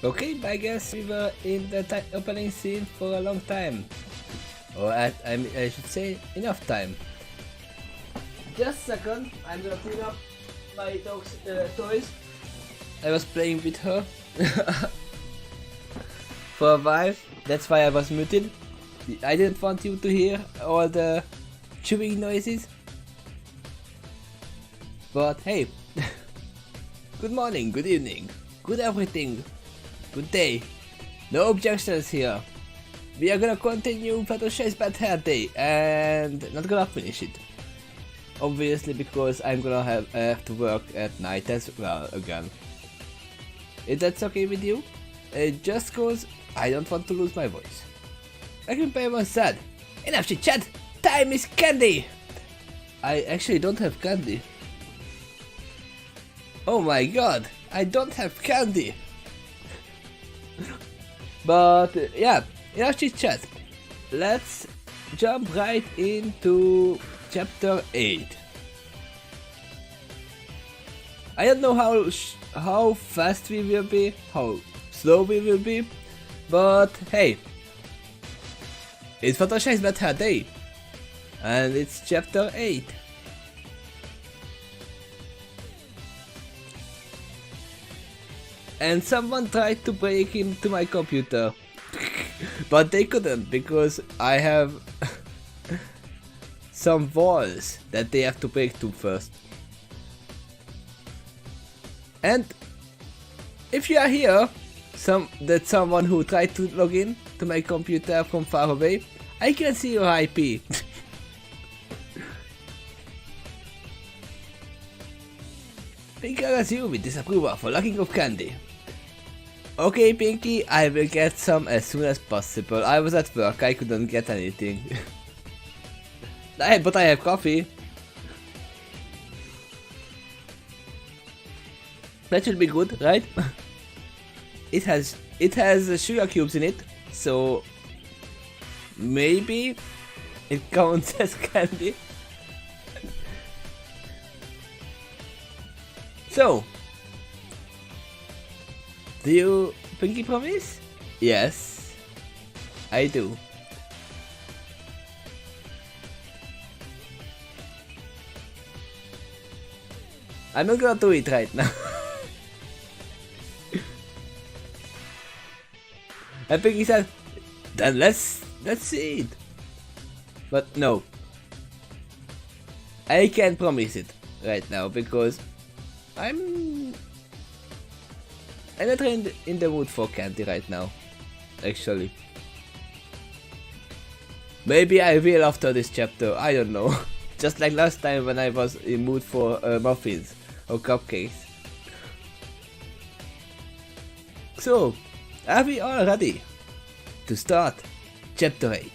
Okay, I guess we were in the opening scene for a long time. Or I should say, enough time. Just a second, I'm gonna clean up my dog's toys. I was playing with her for a while, that's why I was muted. I didn't want you to hear all the chewing noises. But hey, good morning, good evening, good everything, good day. No objections here. We are gonna continue Fluttershy's Bad Hair Day and not gonna finish it. Obviously because I'm gonna have to work at night as well again. If that's okay with you? Just cause I don't want to lose my voice. Like Grandpa once said, enough chit chat, time is candy! I actually don't have candy. Oh my god, I don't have candy! But yeah, enough chit chat. Let's jump right into chapter 8. I don't know how fast we will be, how slow we will be, but hey, it's Fluttershy's Bad Hair Day, and it's chapter 8. And someone tried to break into my computer, but they couldn't because I have some walls that they have to break to first. And if you are here, that's someone who tried to log in to my computer from far away, I can see your IP. Because you with disapproval for lacking of candy. Okay, Pinky, I will get some as soon as possible. I was at work, I couldn't get anything. But I have coffee. That should be good, right? It has sugar cubes in it, so maybe it counts as candy. So, do you Pinky promise? Yes, I do. I'm not gonna do it right now. I think he said, then let's see it. But no, I can't promise it right now because I'm not in the mood for candy right now, actually. Maybe I will after this chapter, I don't know. Just like last time when I was in mood for muffins or cupcakes. So, are we all ready to start chapter 8?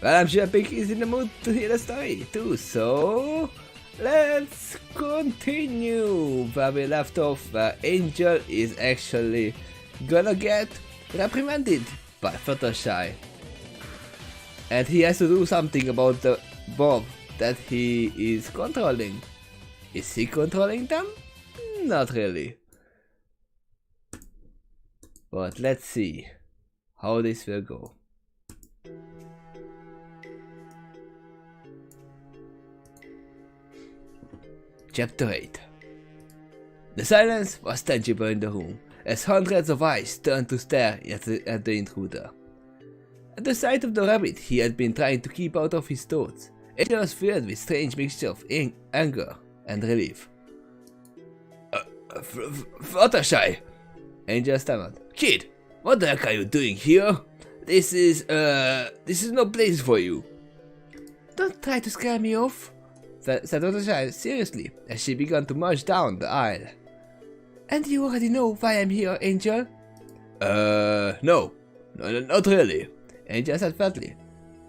Well, I'm sure Pinky is in the mood to hear the story too, so let's continue where we left off, where Angel is actually gonna get reprimanded by Fluttershy. And he has to do something about the Bob that he is controlling. Is he controlling them? Not really. But let's see how this will go. Chapter 8. The silence was tangible in the room as hundreds of eyes turned to stare at the intruder. At the sight of the rabbit he had been trying to keep out of his thoughts, Angel was filled with a strange mixture of anger and relief. Fluttershy! Angel stammered. Kid, what the heck are you doing here? This is no place for you. Don't try to scare me off, said Fluttershy seriously as she began to march down the aisle. And you already know why I'm here, Angel? No, not really. Angel said flatly.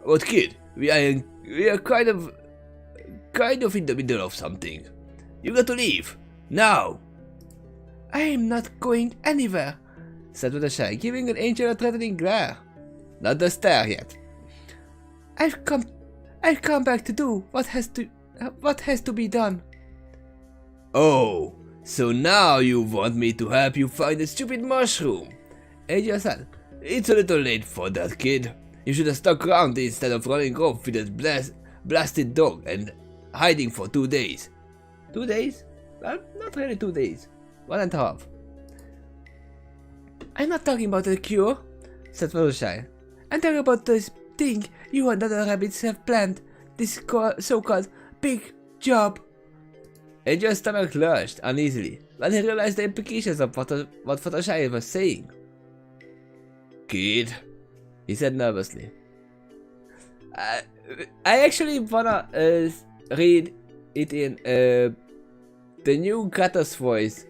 But kid, we are kind of in the middle of something. You got to leave now. I'm not going anywhere, said Fluttershy, giving an Angel a threatening glare. Not the stare yet. I've come back to do what has to be done. Oh, So now you want me to help you find the stupid mushroom? Angel said, it's a little late for that, kid. You should have stuck around instead of running off with that blasted dog and hiding for 2 days. 2 days? Well, not really 2 days. 1.5. I'm not talking about the cure, said Fluttershy. I'm talking about this thing you and other rabbits have planned. This so-called big job. Angel's stomach lurched uneasily when he realized the implications of what Fluttershy was saying. Kid, he said nervously. I actually wanna read it in the new Kratos voice.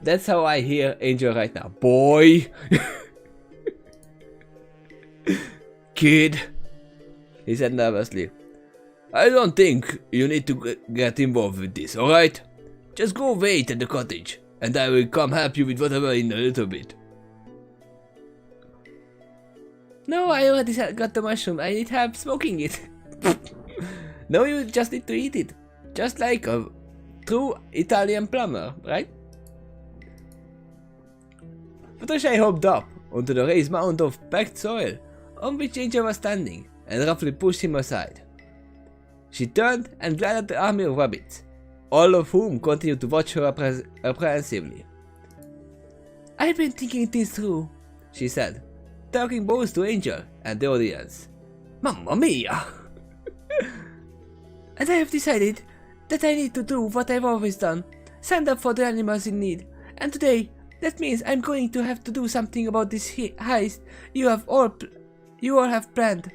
That's how I hear Angel right now. Boy! Kid, he said nervously. I don't think you need to get involved with this, alright? Just go wait at the cottage, and I will come help you with whatever in a little bit. No, I already got the mushroom. I need help smoking it. No, you just need to eat it. Just like a true Italian plumber, right? Fluttershy hopped up onto the raised mound of packed soil on which Angel was standing and roughly pushed him aside. She turned and glared at the army of rabbits, all of whom continued to watch her apprehensively. I've been thinking this through, she said, talking both to Angel and the audience. Mamma mia! And I have decided that I need to do what I've always done, stand up for the animals in need, and today that means I'm going to have to do something about this heist you all have planned.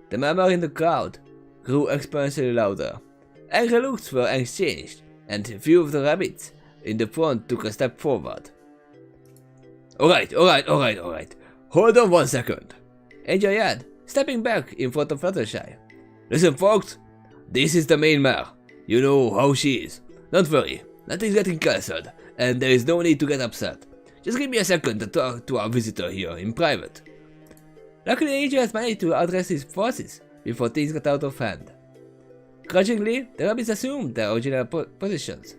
The murmur in the crowd grew exponentially louder. Angry looks were exchanged, and a few of the rabbits in the front took a step forward. Alright. Hold on 1 second. Angel yelled, stepping back in front of Fluttershy. Listen folks, this is the main mare. You know how she is. Don't worry, nothing's getting cancelled, and there is no need to get upset. Just give me a second to talk to our visitor here in private. Luckily, Angel has managed to address his forces before things got out of hand. Grudgingly, the rabbits assumed their original positions.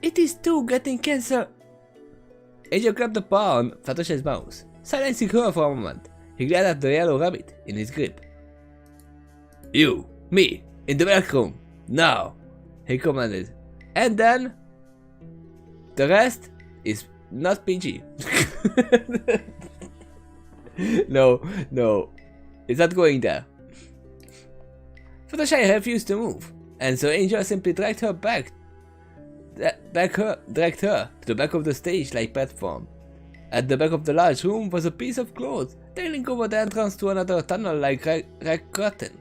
It is too getting cancelled. Angel grabbed the paw on Fluttershy's mouth, silencing her for a moment. He glared at the yellow rabbit in his grip. You, me, in the back room, now, he commanded. And then, the rest is not PG. No, it's not going there. Fluttershy refused to move, and so Angel simply dragged her to the back of the stage-like platform. At the back of the large room was a piece of cloth trailing over the entrance to another tunnel-like curtain.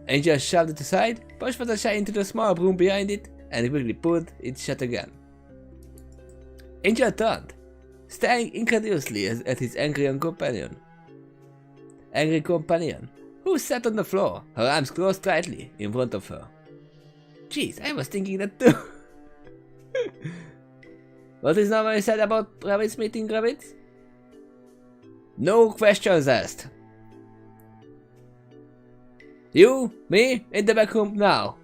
Angel shoved it aside, pushed Fluttershy into the small room behind it, and quickly pulled it shut again. Angel turned, staring incredulously at his angry companion, who sat on the floor, her arms closed tightly in front of her. Jeez, I was thinking that too. What is normally said about rabbits meeting rabbits? No questions asked. You, me, in the back room now.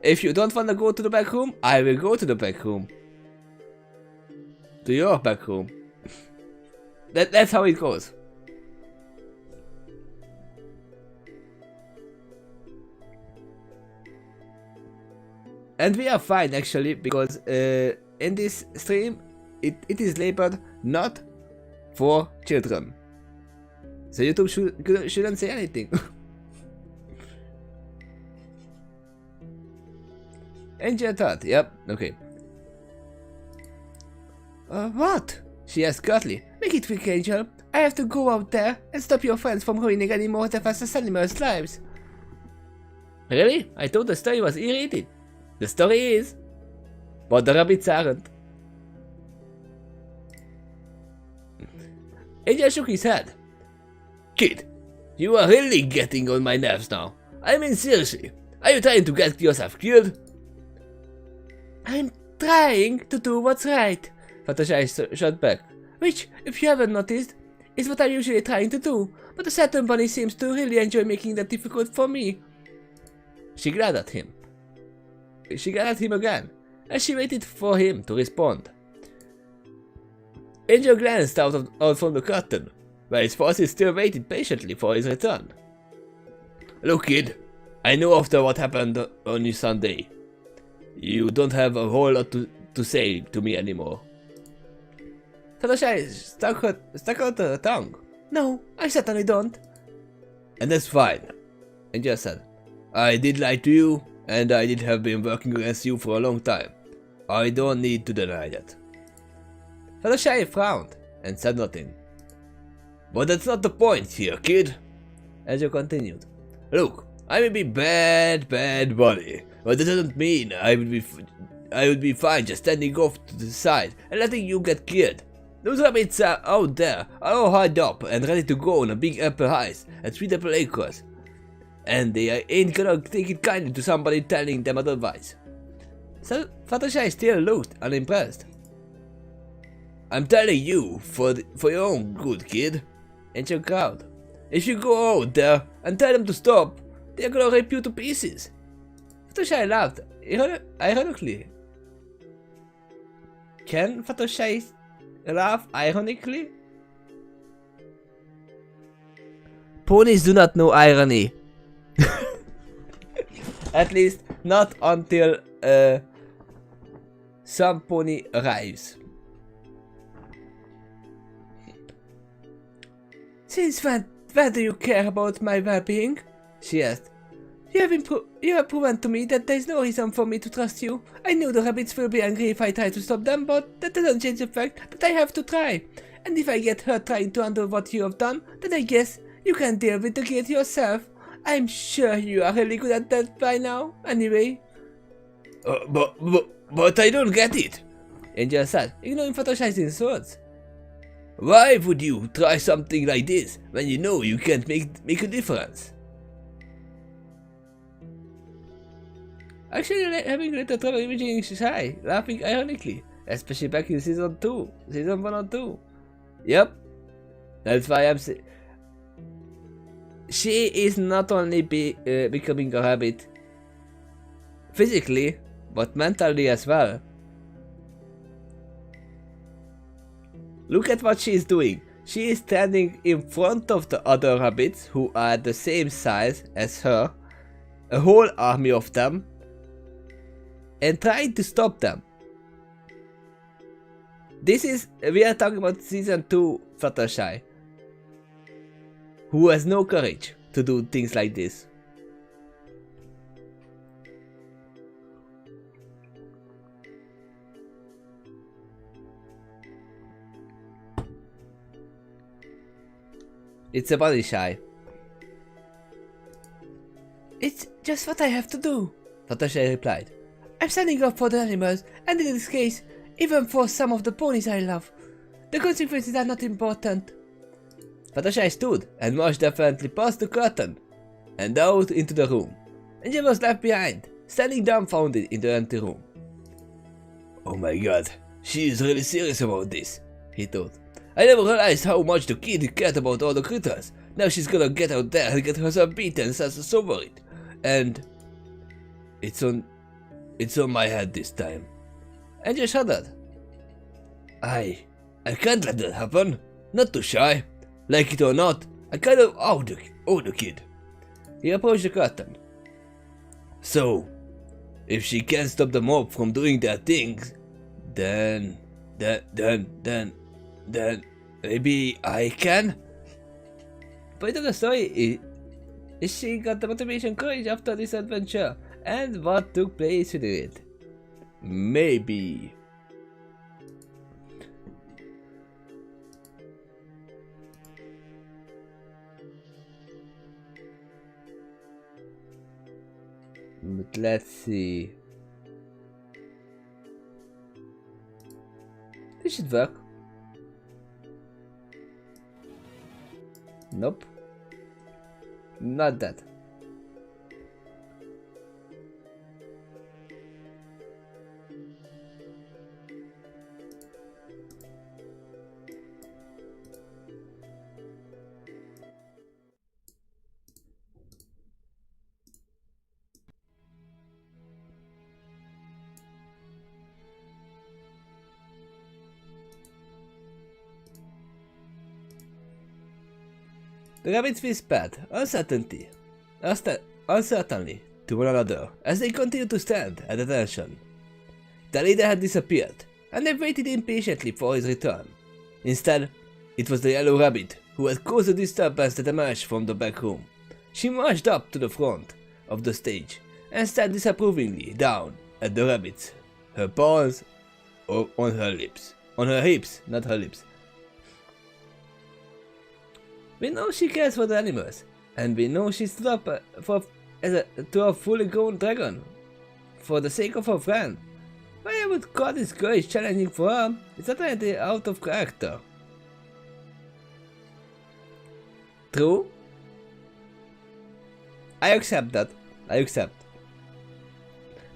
If you don't want to go to the back room, I will go to the back room. To your back room. That's how it goes. And we are fine actually, because in this stream it is labeled not for children. So YouTube shouldn't say anything. Angel thought, yep, okay. What? She asked curtly. Make it quick, Angel. I have to go out there and stop your friends from ruining any more of the fastest animals' lives. Really? I thought the story was irritated. The story is, but the rabbits aren't. Angel shook his head. Kid, you are really getting on my nerves now. I mean seriously, are you trying to get yourself killed? I'm trying to do what's right, Fluttershy shot back. Which, if you haven't noticed, is what I'm usually trying to do, but a certain bunny seems to really enjoy making that difficult for me. She glared at him. She glared at him again, as she waited for him to respond. Angel glanced out from the curtain, where his forces still waited patiently for his return. Look, kid, I know after what happened on your Sunday, you don't have a whole lot to say to me anymore. Fluttershy stuck out her tongue. No, I certainly don't. And that's fine, Angel said. I did lie to you, and I did have been working against you for a long time. I don't need to deny that. Fluttershy frowned and said nothing. But that's not the point here, kid. Angel continued. Look, I may be bad buddy, but that doesn't mean I would be fine just standing off to the side and letting you get killed. Those rabbits are out there, are all hard up and ready to go on a big apple heist at Sweet Apple Acres. And they ain't gonna take it kindly to somebody telling them otherwise. So Fluttershy still looked unimpressed. I'm telling you, for your own good, kid. Angel growled. If you go out there and tell them to stop, they're gonna rip you to pieces. Fluttershy laughed ironically. Can Fluttershy laugh ironically? Ponies do not know irony. At least not until some pony arrives. Since when do you care about my well-being? She asked. You have proven to me that there is no reason for me to trust you. I know the rabbits will be angry if I try to stop them, but that doesn't change the fact that I have to try. And if I get hurt trying to undo what you have done, then I guess you can deal with the guilt yourself. I'm sure you are really good at that by now, anyway. But I don't get it, Angel said, ignoring Fluttershy's insults. Why would you try something like this when you know you can't make a difference? Actually, having little trouble imagining Shy laughing ironically, especially back in season 1 or 2. Yep, that's why I'm saying. She is not only becoming a rabbit physically, but mentally as well. Look at what she is doing. She is standing in front of the other rabbits who are the same size as her, a whole army of them, and trying to stop them. We are talking about season 2 Fluttershy, who has no courage to do things like this. It's a body shy. It's just what I have to do, Fluttershy replied. I'm standing up for the animals, and in this case, even for some of the ponies I love. The consequences are not important. Fluttershy stood and marched defiantly past the curtain and out into the room. Angel was left behind, standing dumbfounded in the empty room. Oh my god, she is really serious about this, he thought. I never realized how much the kid cared about all the critters. Now she's gonna get out there and get herself beaten and sass over it. And it's on my head this time. Angel shuddered. I can't let that happen. Not too shy. Like it or not, I kind of owe the kid. He approached the curtain. So, if she can't stop the mob from doing their things, then maybe I can? Point of the story is she got the motivation courage after this adventure, and what took place with it. Maybe. But let's see. This should work. Nope. Not that. The rabbits whispered uncertainly to one another as they continued to stand at attention. The leader had disappeared, and they waited impatiently for his return. Instead, it was the yellow rabbit who had caused the disturbance that emerged from the back room. She marched up to the front of the stage and stared disapprovingly down at the rabbits, her paws on her lips. On her hips, not her lips. We know she cares for the animals, and we know she stood up to a fully grown dragon for the sake of her friend. Why I would call this courage challenging for her is entirely out of character. True? I accept that. I accept.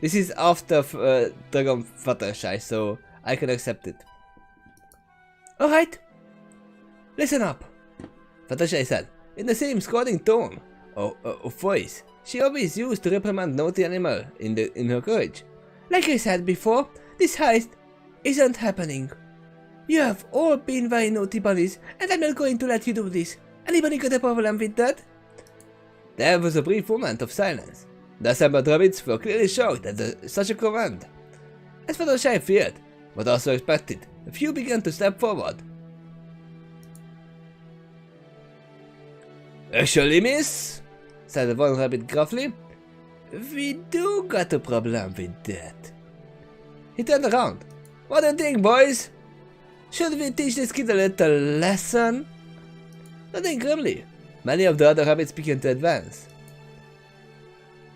This is after Dragon Fluttershy, so I can accept it. Alright, listen up, Fluttershy said, in the same scolding tone of voice she always used to reprimand naughty animal in her courage. Like I said before, this heist isn't happening. You have all been very naughty bunnies, and I'm not going to let you do this. Anybody got a problem with that? There was a brief moment of silence. The assembled rabbits were clearly shocked at such a command. As Fluttershy feared, but also expected, a few began to step forward. Actually, miss, said one rabbit gruffly, we do got a problem with that. He turned around. What do you think, boys? Should we teach this kid a little lesson? Nothing grimly. Many of the other rabbits began to advance.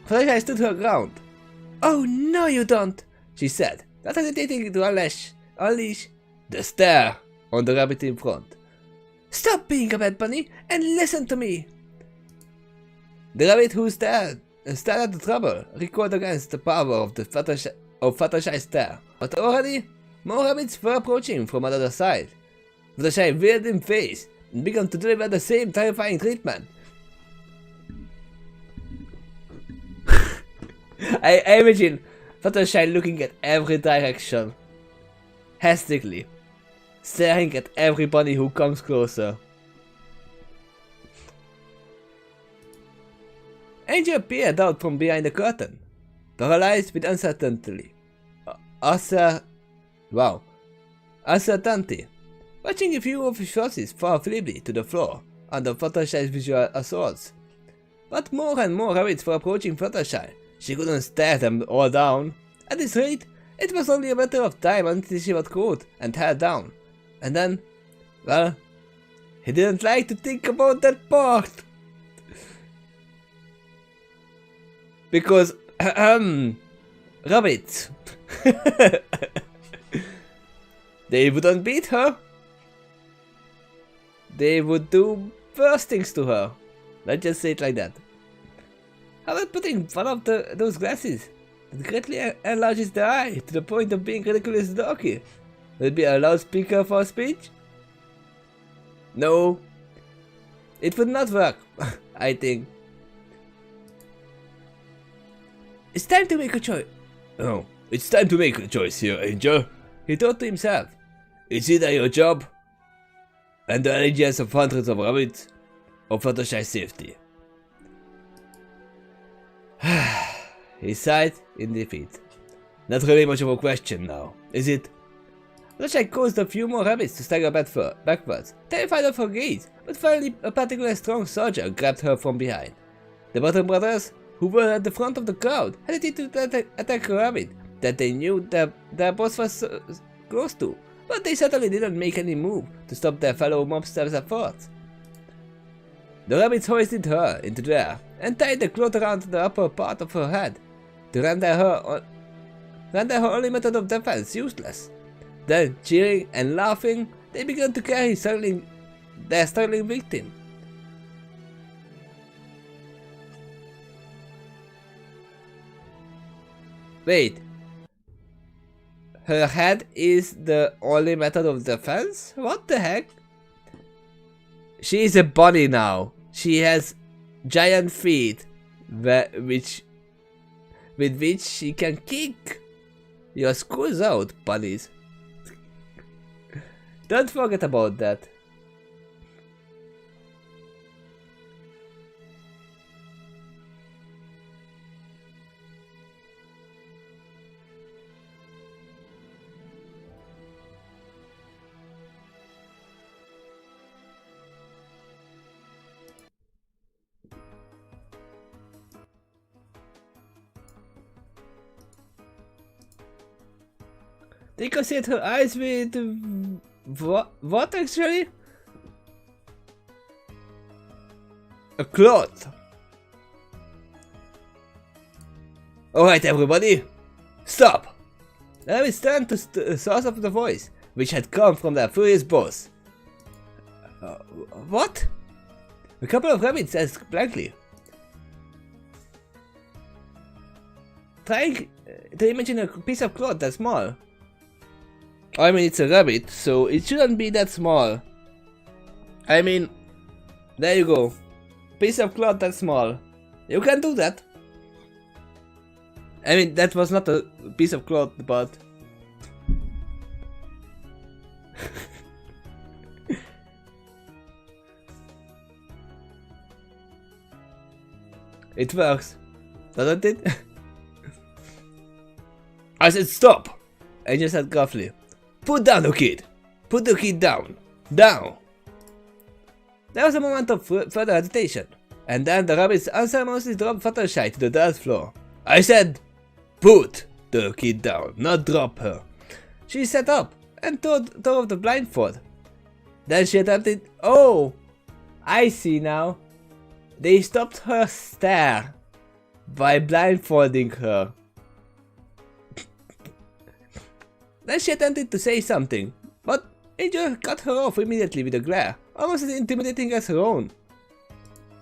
Fluttershy stood her ground. Oh, no you don't, she said, not hesitating to unleash the stare on the rabbit in front. Stop being a bad bunny and listen to me. The rabbit who stared at the trouble recoiled against the power of the Fluttershy's stare, but already more rabbits were approaching from another side. Fluttershy veered in face and began to deliver the same terrifying treatment. I imagine Fluttershy looking at every direction, hastily, staring at everybody who comes closer. Angel peered out from behind the curtain, paralyzed with uncertainty, watching a few of his forces fall feebly to the floor under Fluttershy's visual assaults. But more and more rabbits were approaching Fluttershy. She couldn't stare them all down. At this rate, it was only a matter of time until she was caught and held down. And then, well, he didn't like to think about that part. Because, rabbits. They wouldn't beat her. They would do worse things to her. Let's just say it like that. How about putting one of those glasses that greatly enlarges the eye to the point of being ridiculously dorky? Will it be a loudspeaker for speech? No. It would not work, I think. It's time to make a choice. Oh, it's time to make a choice here, Angel. He thought to himself. It's either your job and the allegiance of hundreds of rabbits, or Fluttershy's safety. He sighed in defeat. Not really much of a question now, is it? Fluttershy caused a few more rabbits to stagger backwards, terrified of her gaze, but finally a particularly strong soldier grabbed her from behind. The Bottom Brothers, who were at the front of the crowd, hesitated to attack a rabbit that they knew their boss was close to, but they certainly didn't make any move to stop their fellow mobsters' efforts. The rabbits hoisted her into the air and tied the cloth around the upper part of her head to render her only method of defense useless. Then, cheering and laughing, they began to carry their struggling victim. Wait. Her head is the only method of defense? What the heck? She is a bunny now. She has giant feet with which she can kick your schools out, bunnies. Don't forget about that. They concealed her eyes with... What actually? A cloth. Alright everybody, stop! Now it's turned to the source of the voice, which had come from their furious boss. What? A couple of rabbits asked blankly. Trying to imagine a piece of cloth that small. I mean, it's a rabbit, so it shouldn't be that small. I mean, there you go. Piece of cloth that small. You can do that. I mean, that was not a piece of cloth, but... It works, doesn't it? I said stop! Angel said gruffly. Put down the kid! Put the kid down! Down! There was a moment of further hesitation, and then the rabbits unceremoniously dropped Fluttershy to the dirt floor. I said, put the kid down, not drop her. She sat up and tore off the blindfold. Then she attempted, oh, I see now. They stopped her stare by blindfolding her. Then she attempted to say something, but Angel cut her off immediately with a glare, almost as intimidating as her own.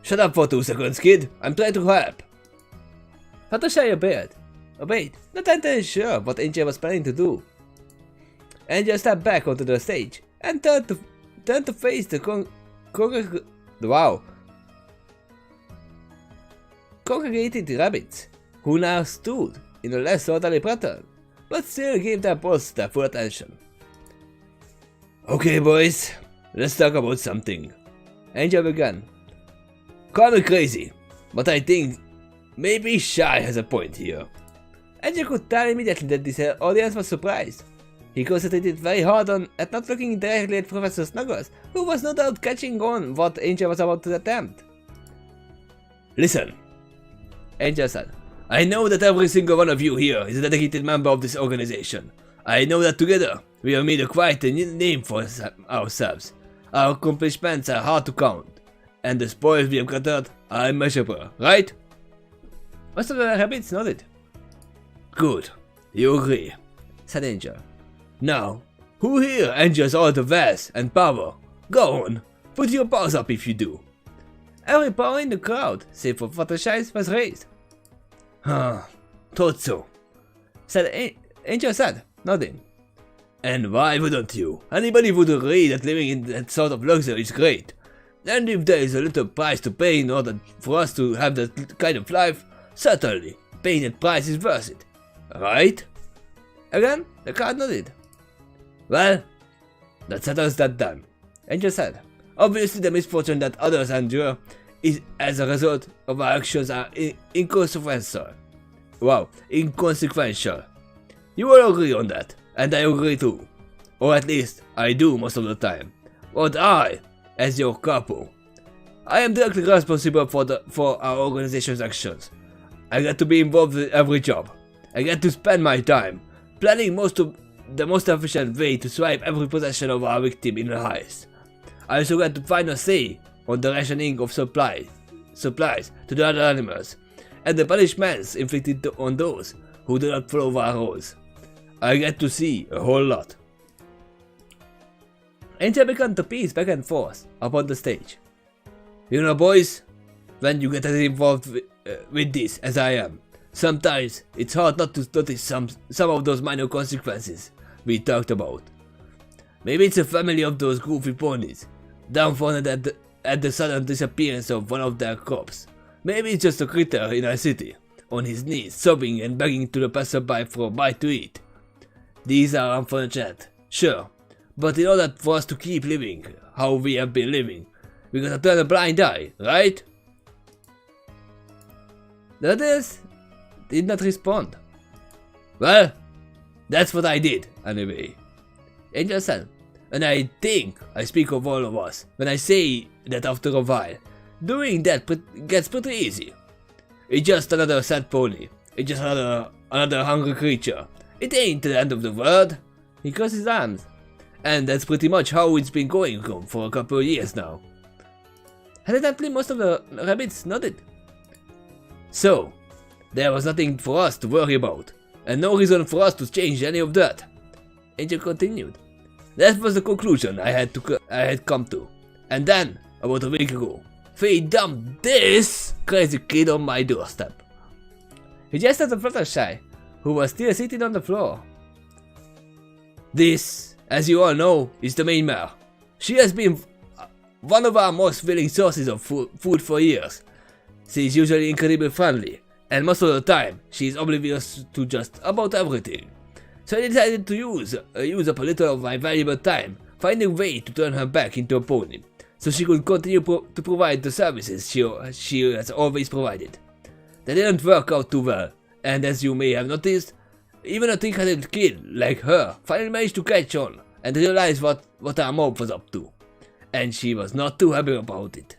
Shut up for 2 seconds, kid. I'm trying to help. Fluttershy obeyed, not entirely sure what Angel was planning to do. Angel stepped back onto the stage and turned to face the congregated rabbits, who now stood in a less orderly pattern, but still gave their boss their full attention. Okay boys, let's talk about something. Angel began. Call me crazy, but I think maybe Shy has a point here. Angel could tell immediately that this audience was surprised. He concentrated very hard at not looking directly at Professor Snuggles, who was no doubt catching on what Angel was about to attempt. Listen, Angel said. I know that every single one of you here is a dedicated member of this organization. I know that together we have made quite a name for ourselves. Our accomplishments are hard to count, and the spoils we have gathered are immeasurable, right? Most of the rabbits nodded. Good, you agree, said Angel. Now, who here enjoys all the wealth and power? Go on, put your paws up if you do. Every paw in the crowd, save for Fluttershy, was raised. Thought so, said Angel said, nodding. And why wouldn't you? Anybody would agree that living in that sort of luxury is great. And if there is a little price to pay in order for us to have that kind of life, certainly, paying that price is worth it. Right? Again, the crowd nodded. Well, that settles that then, Angel said. Obviously the misfortune that others endure is as a result of our actions are inconsequential. Wow, inconsequential. You all agree on that, and I agree too. Or at least, I do most of the time. But I, as your capo, I am directly responsible for our organization's actions. I get to be involved with every job. I get to spend my time planning the most efficient way to swipe every possession of our victim in the heist. I also get to find a say on the rationing of supplies to the other animals, and the punishments inflicted on those who do not follow our rules. I get to see a whole lot. Angel began to pace back and forth upon the stage. You know boys, when you get as involved with this as I am, sometimes it's hard not to notice some of those minor consequences we talked about. Maybe it's a family of those goofy ponies, dumbfounded at the sudden disappearance of one of their crops. Maybe it's just a critter in our city, on his knees, sobbing and begging to the passerby for a bite to eat. These are unfortunate, sure, but in order for us to keep living how we have been living, we gotta turn a blind eye, right? The others did not respond. Well, that's what I did, anyway, Angel said, and I think I speak of all of us when I say that after a while, doing that gets pretty easy. It's just another sad pony, it's just another hungry creature. It ain't the end of the world. He crossed his arms. And that's pretty much how it's been going for a couple of years now. Hesitantly, most of the rabbits nodded. So, there was nothing for us to worry about, and no reason for us to change any of that. Angel continued. That was the conclusion I had come to. And then, about a week ago, Faye dumped this crazy kid on my doorstep. He gestured at Fluttershy, who was still sitting on the floor. This, as you all know, is the main mare. She has been one of our most filling sources of food for years. She is usually incredibly friendly, and most of the time, she is oblivious to just about everything. So I decided to use up a little of my valuable time, finding a way to turn her back into a pony, so she could continue to provide the services she has always provided. That didn't work out too well, and as you may have noticed, even a thick-headed kid like her finally managed to catch on and realize what our mob was up to, and she was not too happy about it.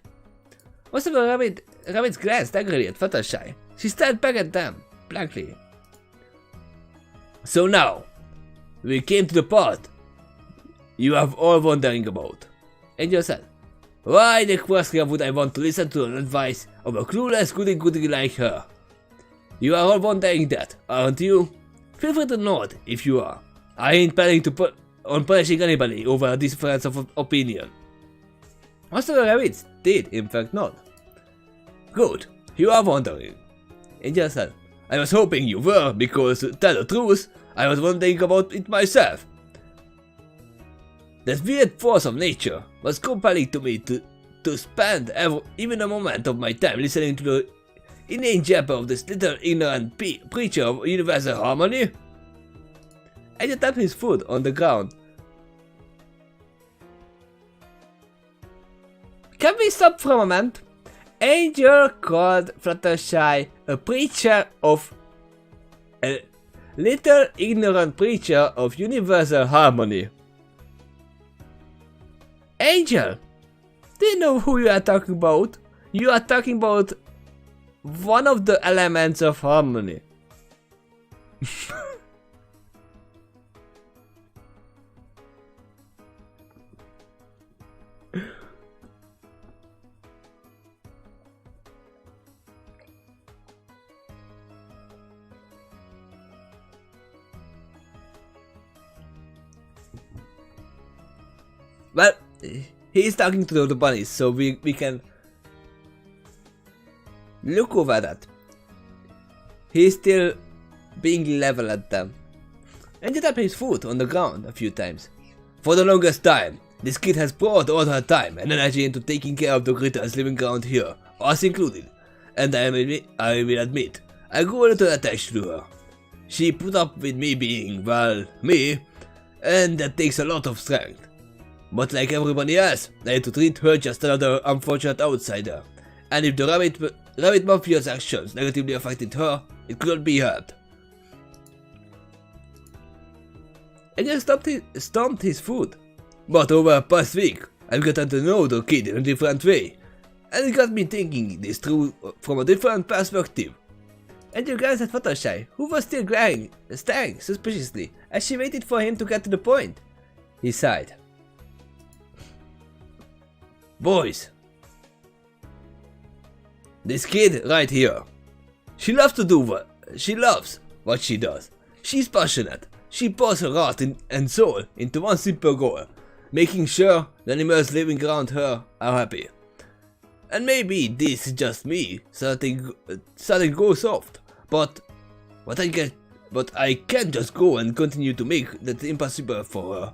Most of the rabbits glanced angrily at Fluttershy. She stared back at them, blankly. So now, we came to the part you are all wondering about. Angel said, why the question would I want to listen to the advice of a clueless goody-goody like her? You are all wondering that, aren't you? Feel free to nod if you are. I ain't planning to put on punishing anybody over a difference of opinion. Most of the rabbits did, in fact, nod. Good, you are wondering. Angel said, I was hoping you were, because, to tell the truth, I was wondering about it myself. That weird force of nature was compelling to me to spend even a moment of my time listening to the inane jabber of this little ignorant preacher of universal harmony. Angel tapped his foot on the ground. Can we stop for a moment? Angel called Fluttershy a preacher of... a little ignorant preacher of universal harmony. Angel! Do you know who you are talking about? You are talking about one of the elements of harmony. Well, he is talking to the bunnies, so we can look over that. He is still being level at them. And he tapped his foot on the ground a few times. For the longest time, this kid has poured all her time and energy into taking care of the critters living around here, us included. And I will admit, I grew a little attached to her. She put up with me being, well, me, and that takes a lot of strength. But like everybody else, I had to treat her just another unfortunate outsider. And if the rabbit mafia's actions negatively affected her, it couldn't be helped. And he stomped his foot. But over the past week, I've gotten to know the kid in a different way. And it got me thinking this through from a different perspective. And you glanced at Fluttershy, who was still staring suspiciously as she waited for him to get to the point. He sighed. Boys, this kid right here, she loves what she does. She's passionate. She pours her heart and soul into one simple goal, making sure the animals living around her are happy. And maybe this is just me starting go soft, but I can't just go and continue to make that impossible for her.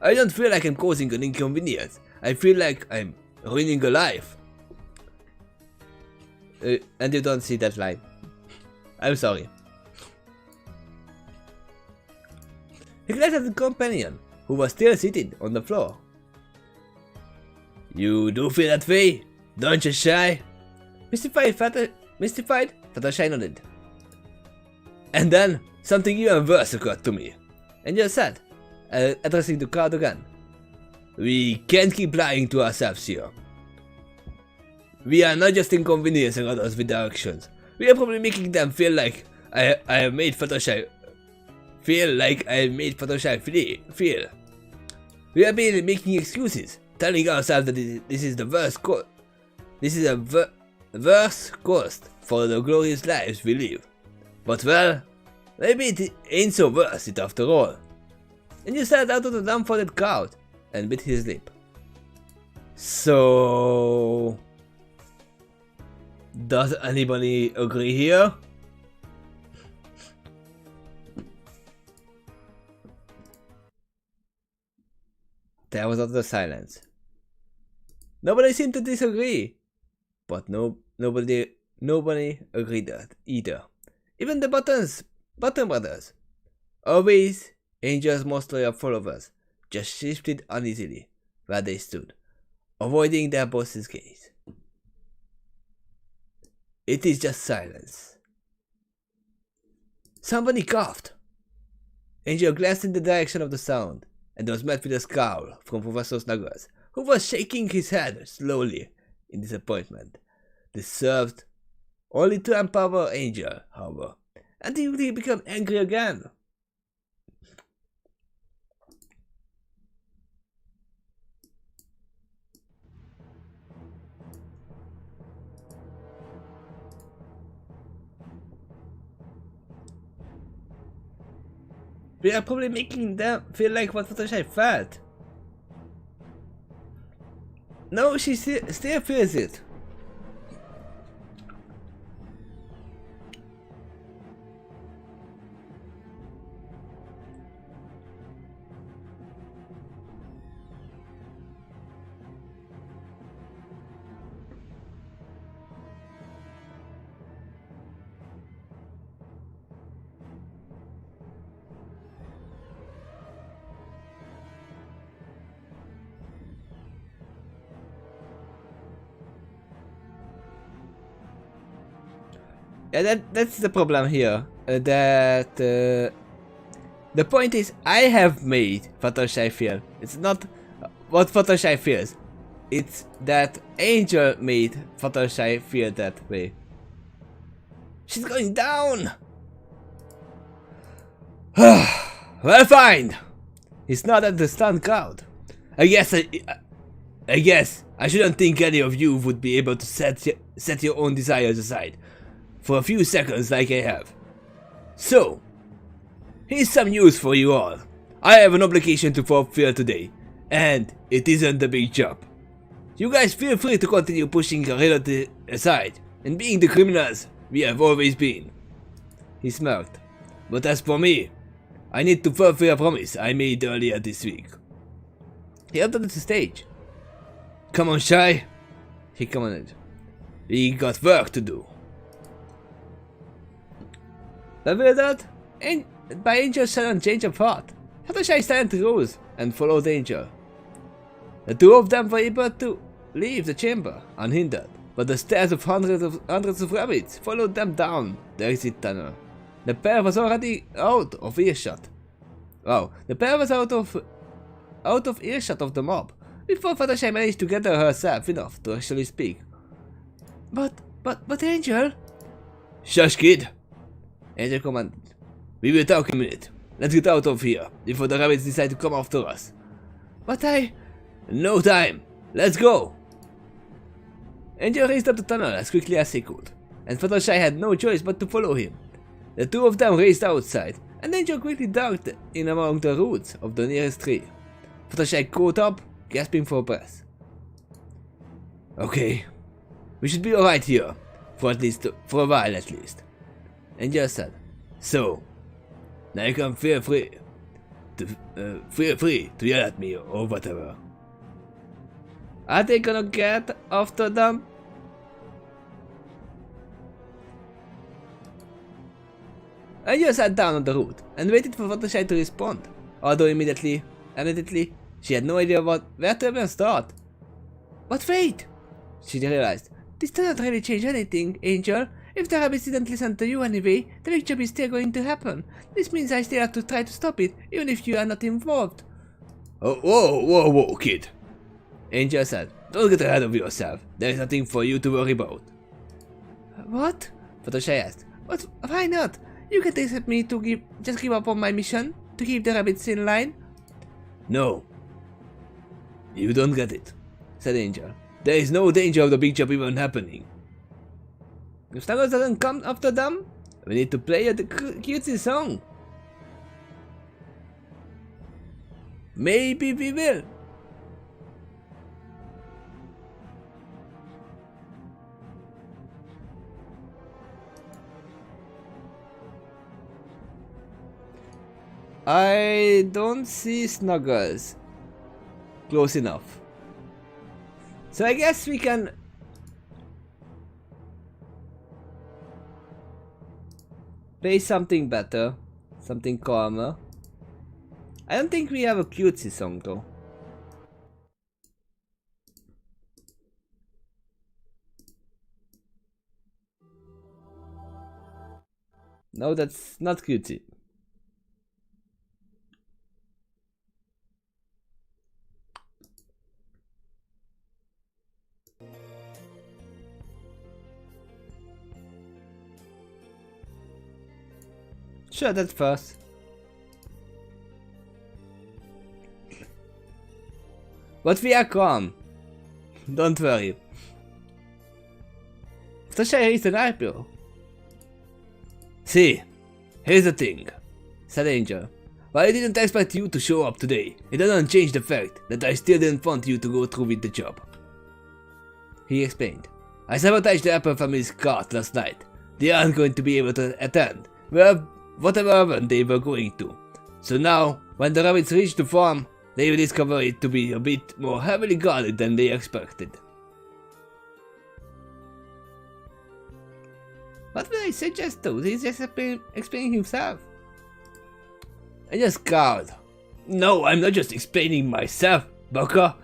I don't feel like I'm causing an inconvenience. I feel like I'm ruining a life. And you don't see that line. I'm sorry. He glanced at the companion, who was still sitting on the floor. You do feel that way, don't you, Shy? Mystified, Fluttershy nodded. And then, something even worse occurred to me. And you said, addressing the crowd again. We can't keep lying to ourselves here. We are not just inconveniencing others with our actions. We are probably making them feel like I have made Fluttershy feel like I made Fluttershy feel. We have been making excuses, telling ourselves that this is the worst cost for the glorious lives we live. But well, maybe it ain't so worth it after all. And you sat out of the dumbfounded crowd and bit his lip. So, does anybody agree here? There was utter silence. Nobody seemed to disagree, but nobody agreed that either. Even the Button Brothers, always Angel's most loyal followers, just shifted uneasily where they stood, avoiding their boss's gaze. It is just silence. Somebody coughed. Angel glanced in the direction of the sound, and was met with a scowl from Professor Snuggles, who was shaking his head slowly in disappointment. This served only to empower Angel, however, and he would become angry again. We are probably making them feel like what Fluttershy felt. No, she still feels it. Yeah, that's the problem here. The point is, I have made Fluttershy feel. It's not what Fluttershy feels. It's that Angel made Fluttershy feel that way. She's going down! Well, fine! He's not at the stunned crowd. I guess I shouldn't think any of you would be able to set your own desires aside for a few seconds like I have. So, here's some news for you all. I have an obligation to fulfill today, and it isn't a big job. You guys feel free to continue pushing your relative aside and being the criminals we have always been. He smirked. But as for me, I need to fulfill a promise I made earlier this week. He entered the stage. Come on, Shy, he commanded. We got work to do. Bewildered by Angel's sudden change of heart, Fluttershy silently rose and followed Angel. The two of them were able to leave the chamber unhindered, but the stares of hundreds of rabbits followed them down the exit tunnel. The pair was already out of earshot. Wow, the pair was out of earshot of the mob before Fluttershy managed to gather herself enough to actually speak. But Angel? Shush, kid! Angel commanded. We will talk in a minute. Let's get out of here before the rabbits decide to come after us. But no time. Let's go. Angel raced up the tunnel as quickly as he could, and Fluttershy had no choice but to follow him. The two of them raced outside, and Angel quickly ducked in among the roots of the nearest tree. Fluttershy caught up, gasping for breath. Okay, we should be alright here, for a while at least. Angel said, so, now you can feel free to yell at me or whatever. Are they gonna get after them? Angel sat down on the root and waited for Fluttershy to respond, although immediately, she had no idea where to even start. But wait! She realized, this doesn't really change anything, Angel. If the rabbits didn't listen to you anyway, the big job is still going to happen. This means I still have to try to stop it, even if you are not involved. Oh, whoa, kid. Angel said, don't get ahead of yourself. There is nothing for you to worry about. What? Fluttershy asked. But why not? You can't expect me to just give up on my mission to keep the rabbits in line. No. You don't get it, said Angel. There is no danger of the big job even happening. If Snuggles doesn't come after them, we need to play the cutesy song. Maybe we will. I don't see Snuggles close enough. So I guess we can play something better, something calmer. I don't think we have a cutesy song though. No, that's not cutesy. Sure, that's first. But we are calm. Don't worry. Fluttershy is an eyebrow. See, here's the thing, said Angel. While I didn't expect you to show up today, it doesn't change the fact that I still didn't want you to go through with the job. He explained. I sabotaged the Apple family's cart last night. They aren't going to be able to attend whatever event they were going to. So now, when the rabbits reach the farm, they will discover it to be a bit more heavily guarded than they expected. What will I suggest though? He's just explaining himself. I just cowed. No, I'm not just explaining myself, Bucka.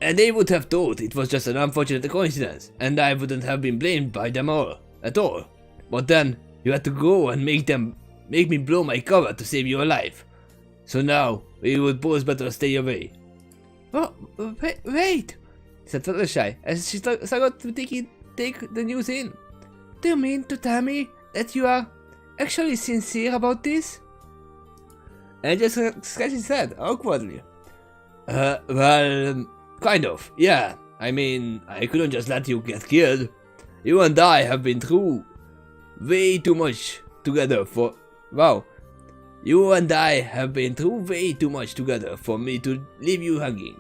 And they would have thought it was just an unfortunate coincidence, and I wouldn't have been blamed by them all, at all. But then, you had to go and make me blow my cover to save your life. So now, we would both better stay away. Oh, wait, said Fluttershy, as she started to take the news in. Do you mean to tell me that you are actually sincere about this? And just scratched his head, awkwardly. Well, kind of, yeah. I mean, I couldn't just let you get killed. You and I have been through way too much together for... Wow. You and I have been through way too much together for me to leave you hanging.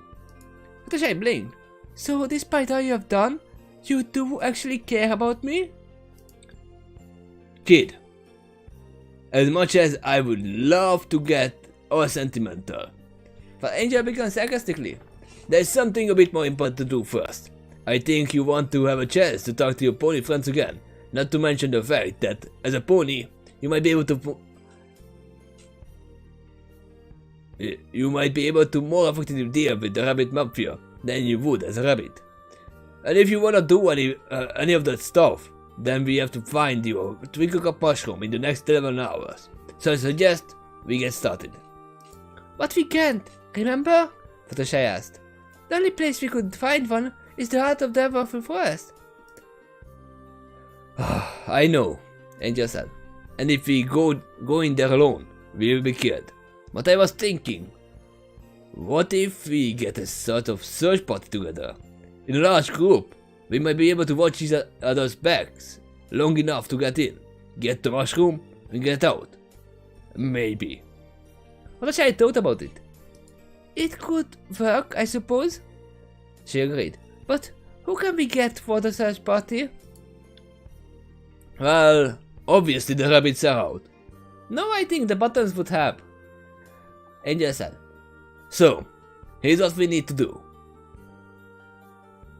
Fluttershy blinked. So, despite all you have done, you do actually care about me? Kid, as much as I would love to get all sentimental, but Angel began sarcastically. There's something a bit more important to do first. I think you want to have a chance to talk to your pony friends again, not to mention the fact that, as a pony, you might be able to more effectively deal with the rabbit mafia than you would as a rabbit. And if you wanna do any of that stuff, then we have to find your twinkle cup mushroom in the next 11 hours. So I suggest we get started. But we can't, remember? Fluttershy asked. The only place we could find one is the heart of the Everfree Forest. I know, Angel said. And if we go in there alone, we will be killed. But I was thinking, what if we get a sort of search party together? In a large group, we might be able to watch each other's backs long enough to get in, get the mushroom, and get out. Maybe. Fluttershy thought about it. It could work, I suppose. She agreed. But who can we get for the search party? Well, obviously the rabbits are out. No, I think the buttons would help. Angel said. So, here's what we need to do.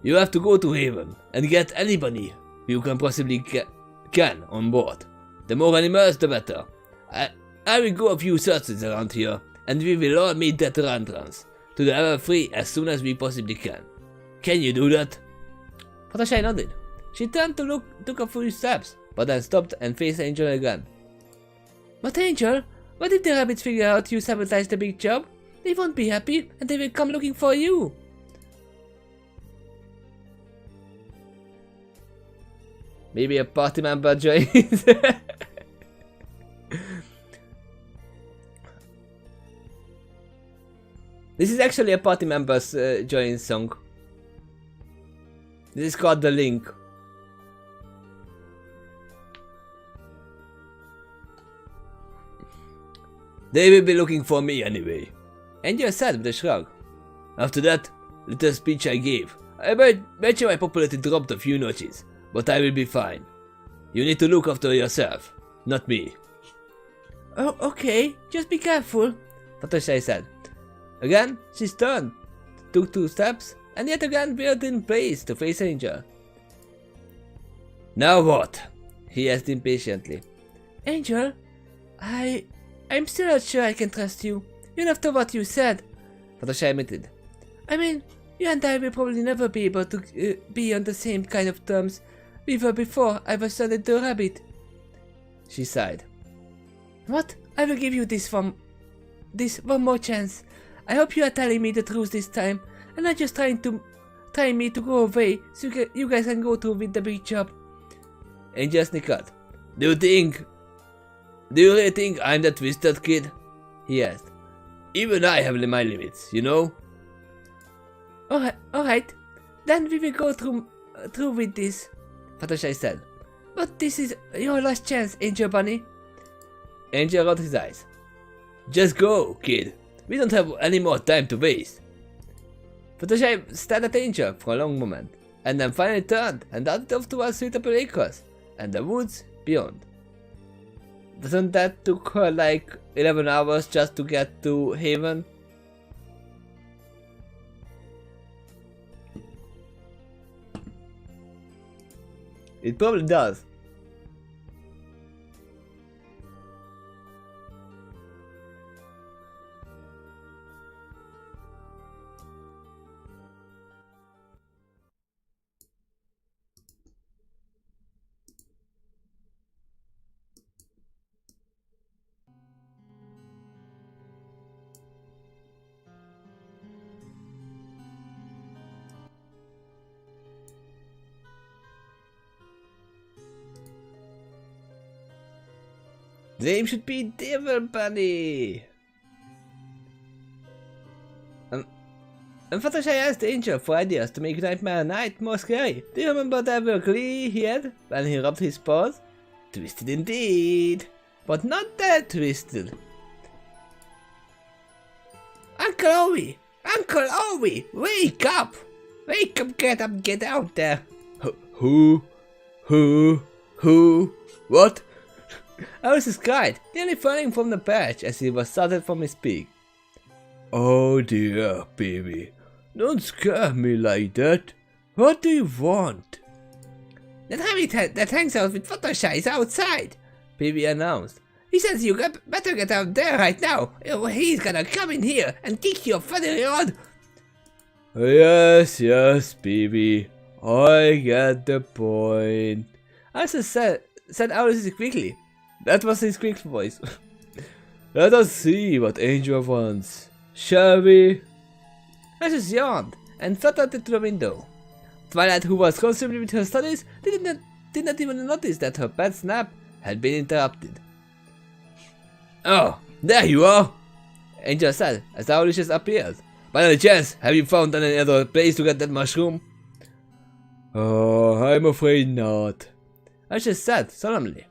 You have to go to Haven and get anybody you can possibly can on board. The more animals, the better. I will go a few searches around here, and we will all meet at the entrance to the Everfree as soon as we possibly can. Can you do that? Fluttershy nodded. She turned to took a few steps, but then stopped and faced Angel again. But Angel, what if the rabbits figure out you sabotaged the big job? They won't be happy, and they will come looking for you. Maybe a party member joins. This is actually a party member's join song. This is called The Link. They will be looking for me anyway. And you're sad with a shrug. After that little speech I gave, I bet you my popularity dropped a few notches, but I will be fine. You need to look after yourself, not me. Oh, okay, just be careful, Fluttershy said. Again, she turned, took 2 steps, and yet again veered in place to face Angel. Now what? He asked impatiently. Angel, I'm still not sure I can trust you, even after what you said, Fluttershy admitted. I mean, you and I will probably never be able to be on the same kind of terms we were before I was turned into a rabbit. She sighed. What? I will give you this one more chance. I hope you are telling me the truth this time, and not just trying me to go away so you guys can go through with the big job. Angel snickered. Do you really think I'm that twisted kid? He asked. Even I have my limits, you know? Alright. Then we will go through with this, Fluttershy said. But this is your last chance, Angel Bunny. Angel rolled his eyes. Just go, kid. We don't have any more time to waste. Fluttershy stared at Angel for a long moment, and then finally turned and darted off towards suitable acres and the woods beyond. Doesn't that took her like 11 hours just to get to Haven? It probably does. The name should be Devil Bunny. And Fluttershy asked Angel for ideas to make Nightmare Night more scary. Do you remember that glee he had when he rubbed his paws? Twisted indeed, but not that twisted. Uncle Owie, wake up! Wake up, get out there! Who? What? Alice cried, nearly falling from the perch as he was startled from his peak. Oh dear, baby. Don't scare me like that. What do you want? That rabbit that hangs out with Fluttershy is outside, Baby announced. He says you better get out there right now. He's gonna come in here and kick your funny rod. Yes, baby. I get the point. Alice said Alice quickly. That was his quick voice. Let us see what Angel wants, shall we? Alice yawned and fluttered to the window. Twilight, who was consumed with her studies, did not even notice that her pet's nap had been interrupted. Oh, there you are! Angel said as Owlicious appeared. By any chance, have you found any other place to get that mushroom? Oh, I'm afraid not. Owlicious said solemnly.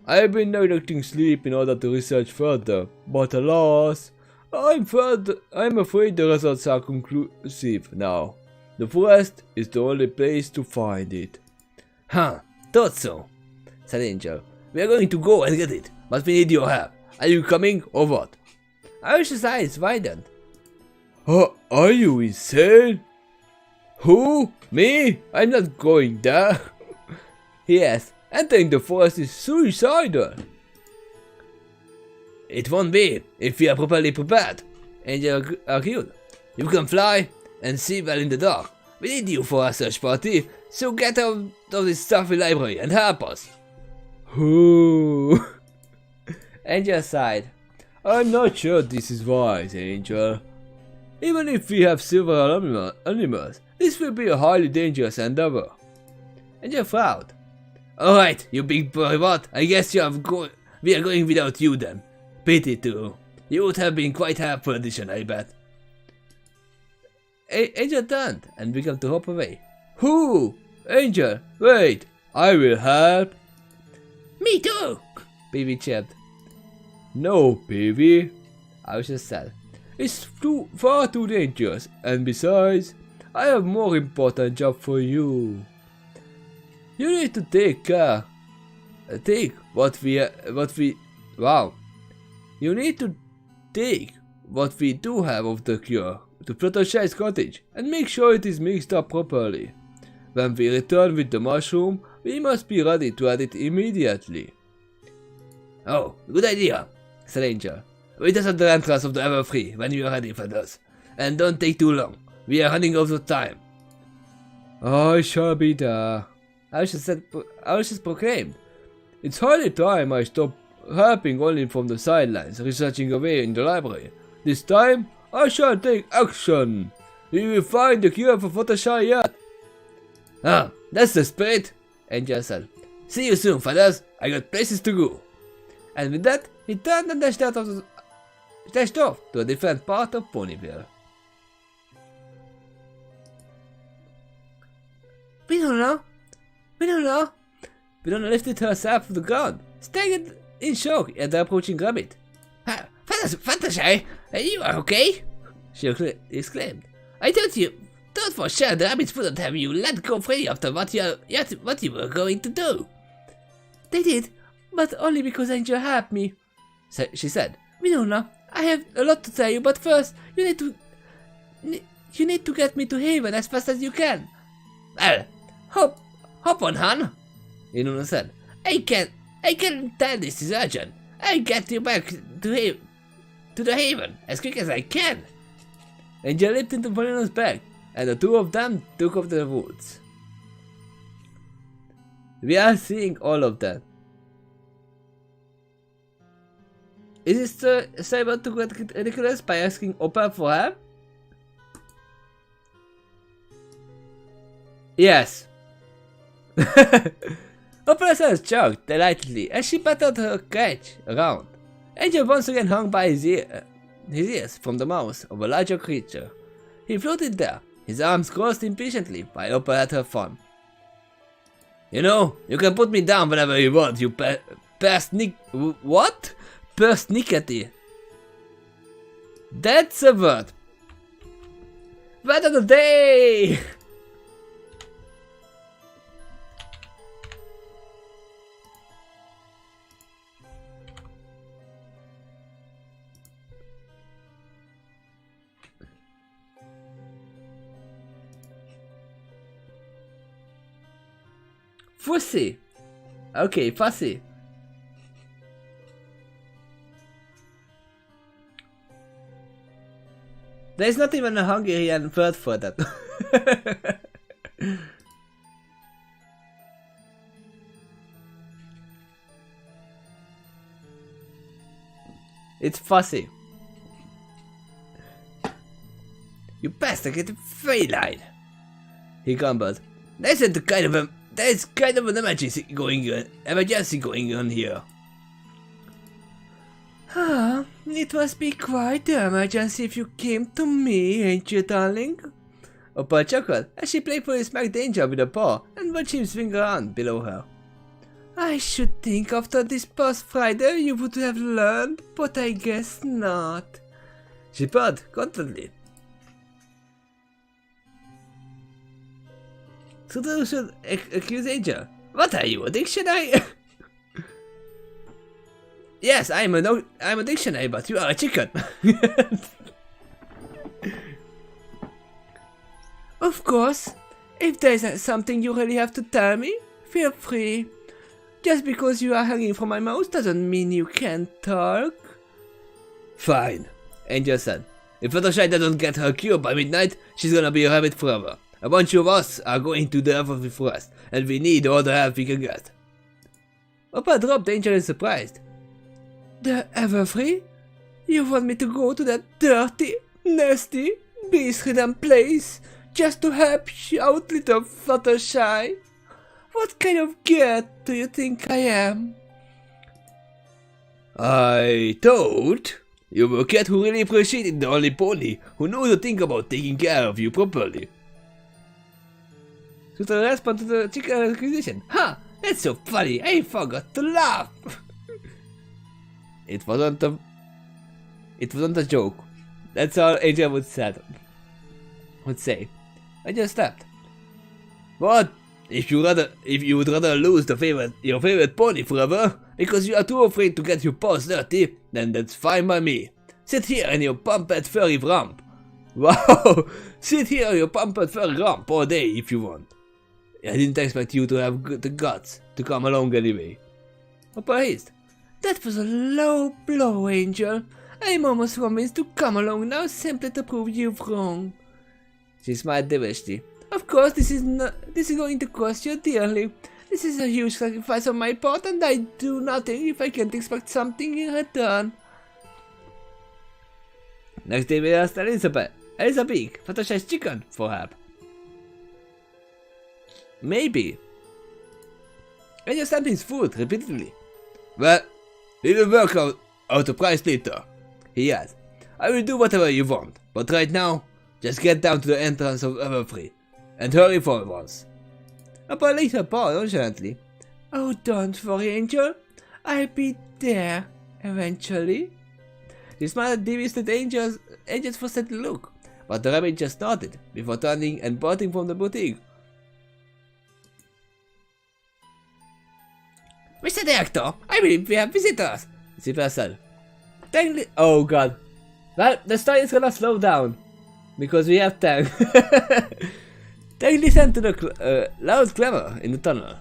I've been neglecting sleep in order to research further, but alas, I'm afraid the results are conclusive now. The forest is the only place to find it. Huh, thought so, said Angel. We are going to go and get it, but we need your help. Are you coming or what? Irish's eyes widened. Are you insane? Who? Me? I'm not going there. He asked. Entering the forest is suicidal. It won't be if we are properly prepared, Angel argued. You can fly and see well in the dark. We need you for a search party, so get out of this stuffy library and help us. Who? Angel sighed. I'm not sure this is wise, Angel. Even if we have silver animals, this will be a highly dangerous endeavor. Angel frowned. Alright, you big boy, what? I guess we are going without you then. Pity too. You would have been quite helpful addition, I bet. Angel turned and began to hop away. Who? Angel, wait, I will help. Me too, Peewee chirped. No, Peewee, I was just sad. It's far too dangerous, and besides, I have more important job for you. You need to take care. Take what we wow. You need to take what we do have of the cure to Fluttershy's cottage and make sure it is mixed up properly. When we return with the mushroom, we must be ready to add it immediately. Oh, good idea, said Angel. Wait us at the entrance of the Everfree when you are ready for this. And don't take too long. We are running out of time. I shall be there. I just proclaimed. It's hardly time I stop helping only from the sidelines, researching away in the library. This time, I shall take action. We will find the cure for Fluttershy yet. Ah, that's the spirit, Angel said. See you soon, fellas. I got places to go. And with that, he turned and dashed off to a different part of Ponyville. We don't know. Fiona lifted herself from the ground, staring in shock at the approaching rabbit. Fluttershy, you are okay? She exclaimed. I thought for sure the rabbits wouldn't have you let go free after what you were going to do. They did, but only because Angel helped me, she said. Fiona, I have a lot to tell you, but first you need to get me to Haven as fast as you can. Well, hop on, hon, Inuna said. I can tell this is urgent. I'll get you back to the Haven as quick as I can. Angel leaped into Fiona back, and the two of them took off to the woods. We are seeing all of that. Is this about to get ridiculous by asking Opal for help? Yes. Opal says chugged delightedly as she patted her catch around. Angel once again hung by his ears from the mouth of a larger creature. He floated there, his arms crossed impatiently while Opal had her fun. You know, you can put me down whenever you want, you what? Persnickety. That's a word. Word of the day! Fussy. Okay, fussy. There's not even a Hungarian word for that. It's fussy. You bastard, get the feline, he grumbled. There's kind of an emergency going on here. It must be quite the emergency if you came to me, ain't you, darling? Opal chuckled as she playfully smacked Danger with a paw and watched him swing around below her. I should think after this past Friday you would have learned, but I guess not. She purred confidently. So you should accuse Danger. What are you, a dictionary? Yes, I'm a dictionary, but you are a chicken. Of course, if there's something you really have to tell me, feel free. Just because you are hanging from my mouth doesn't mean you can't talk. Fine, Angel said. If Fluttershy doesn't get her cure by midnight, she's gonna be a rabbit forever. A bunch of us are going to the Everfree Forest, and we need all the help we can get. Opal dropped Angel in surprise. The Everfree? You want me to go to that dirty, nasty, beast-ridden place just to help out little Fluttershy? What kind of cat do you think I am? I thought you were a cat who really appreciated the only pony who knows to think about taking care of you properly. So the response to the chicken acquisition. Ha! That's so funny, I forgot to laugh! It wasn't a joke. That's all Angel would say. I just laughed. What? If you would rather lose your favorite pony forever because you are too afraid to get your paws dirty, then that's fine by me. Sit here in your pampered furry rump. Wow! Sit here in your pampered furry rump all day if you want. I didn't expect you to have the guts to come along anyway. But praised. That was a low blow, Angel. I'm almost convinced to come along now simply to prove you wrong. She smiled devilishly. Of course, this is going to cost you dearly. This is a huge sacrifice on my part, and I do nothing if I can't expect something in return. Next day we asked Elizabeth, Fluttershy's chicken, for help. Maybe. And you sent his food repeatedly. Well, we will work out a price later, he asked. I will do whatever you want, but right now, just get down to the entrance of Everfree, and hurry for once. Upon later paused nonchalantly. Oh, don't worry, Angel. I'll be there, eventually. She smiled at Davis at Angel's frustrated look, but the rabbit just nodded, before turning and bolting from the boutique. Mr. Director, I believe we have visitors, Zipper said. Oh god. Well, the story is gonna slow down, because we have time. They listened to the loud clamor in the tunnel.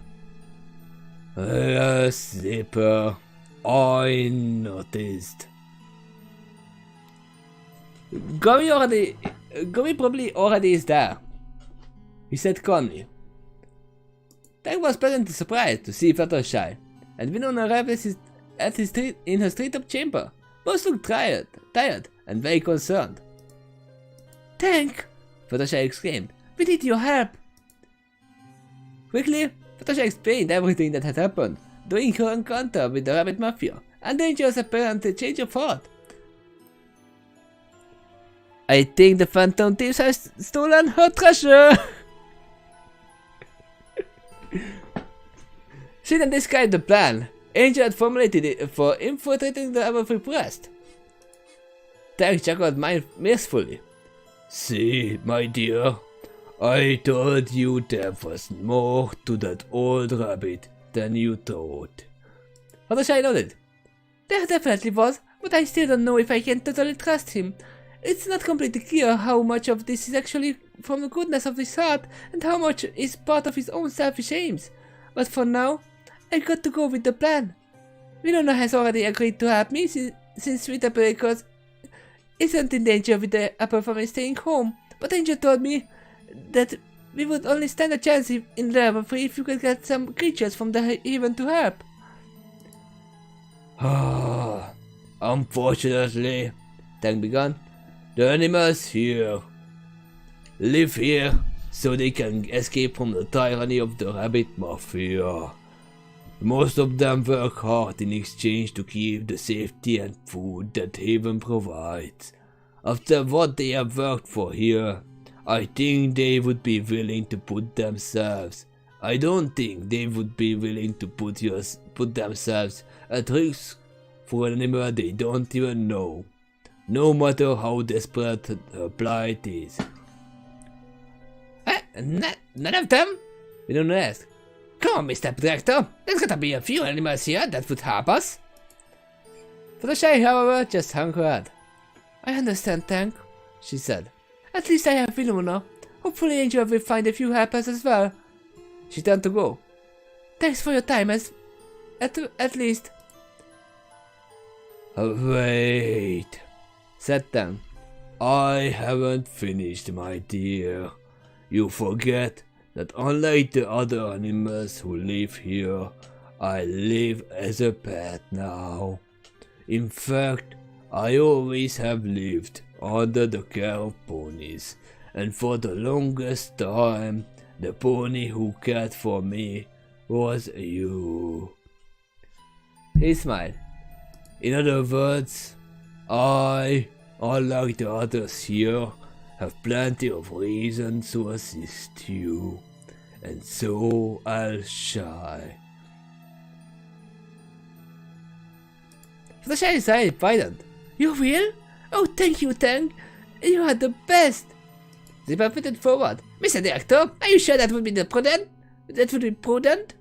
Yes, Zipper, I noticed. Gummy probably already is there, he said calmly. Tang was pleasantly surprised to see Fluttershy, and Winona arrived in her straight-up chamber. Both looked tired and very concerned. Tang! Fluttershy exclaimed. We need your help! Quickly, Fluttershy explained everything that had happened during her encounter with the Rabbit Mafia, and Angel's apparent change of heart. I think the Phantom Thieves have stolen her treasure! She then described the plan Angel had formulated it for infiltrating the Everfree Press. Tang chuckled mirthfully. See, my dear, I told you there was more to that old rabbit than you thought. Fluttershy nodded. There definitely was, but I still don't know if I can totally trust him. It's not completely clear how much of this is actually from the goodness of his heart and how much is part of his own selfish aims. But for now, I got to go with the plan. Winona has already agreed to help me since Sweet Apple Acres isn't in danger with the apple family staying home. But Angel told me that we would only stand a chance in Everfree if you could get some creatures from the haven to help. Unfortunately, Tang began, the animals here live here so they can escape from the tyranny of the Rabbit Mafia. Most of them work hard in exchange to keep the safety and food that Haven provides. After what they have worked for here, I think they would be willing to put themselves. I don't think they would be willing to put themselves at risk for an animal they don't even know, no matter how desperate her plight is. None of them? We don't ask. Come on, Mr. Director, there's gotta be a few animals here that would help us. Fluttershy, however, just hung her head. I understand, Tang, she said. At least I have Winona. Hopefully Angel will find a few helpers as well. She turned to go. Thanks for your time, at least. Wait, said Tang. I haven't finished, my dear. You forget that unlike the other animals who live here, I live as a pet now. In fact, I always have lived under the care of ponies, and for the longest time, the pony who cared for me was you. He smiled. In other words, I, unlike the others here, have plenty of reasons to assist you, and so I'll shy. Fluttershy sighed, frightened. You will? Oh, thank you, Tang. You are the best. Zipper fitted forward. Mr. Director, are you sure that would be prudent? That would be prudent?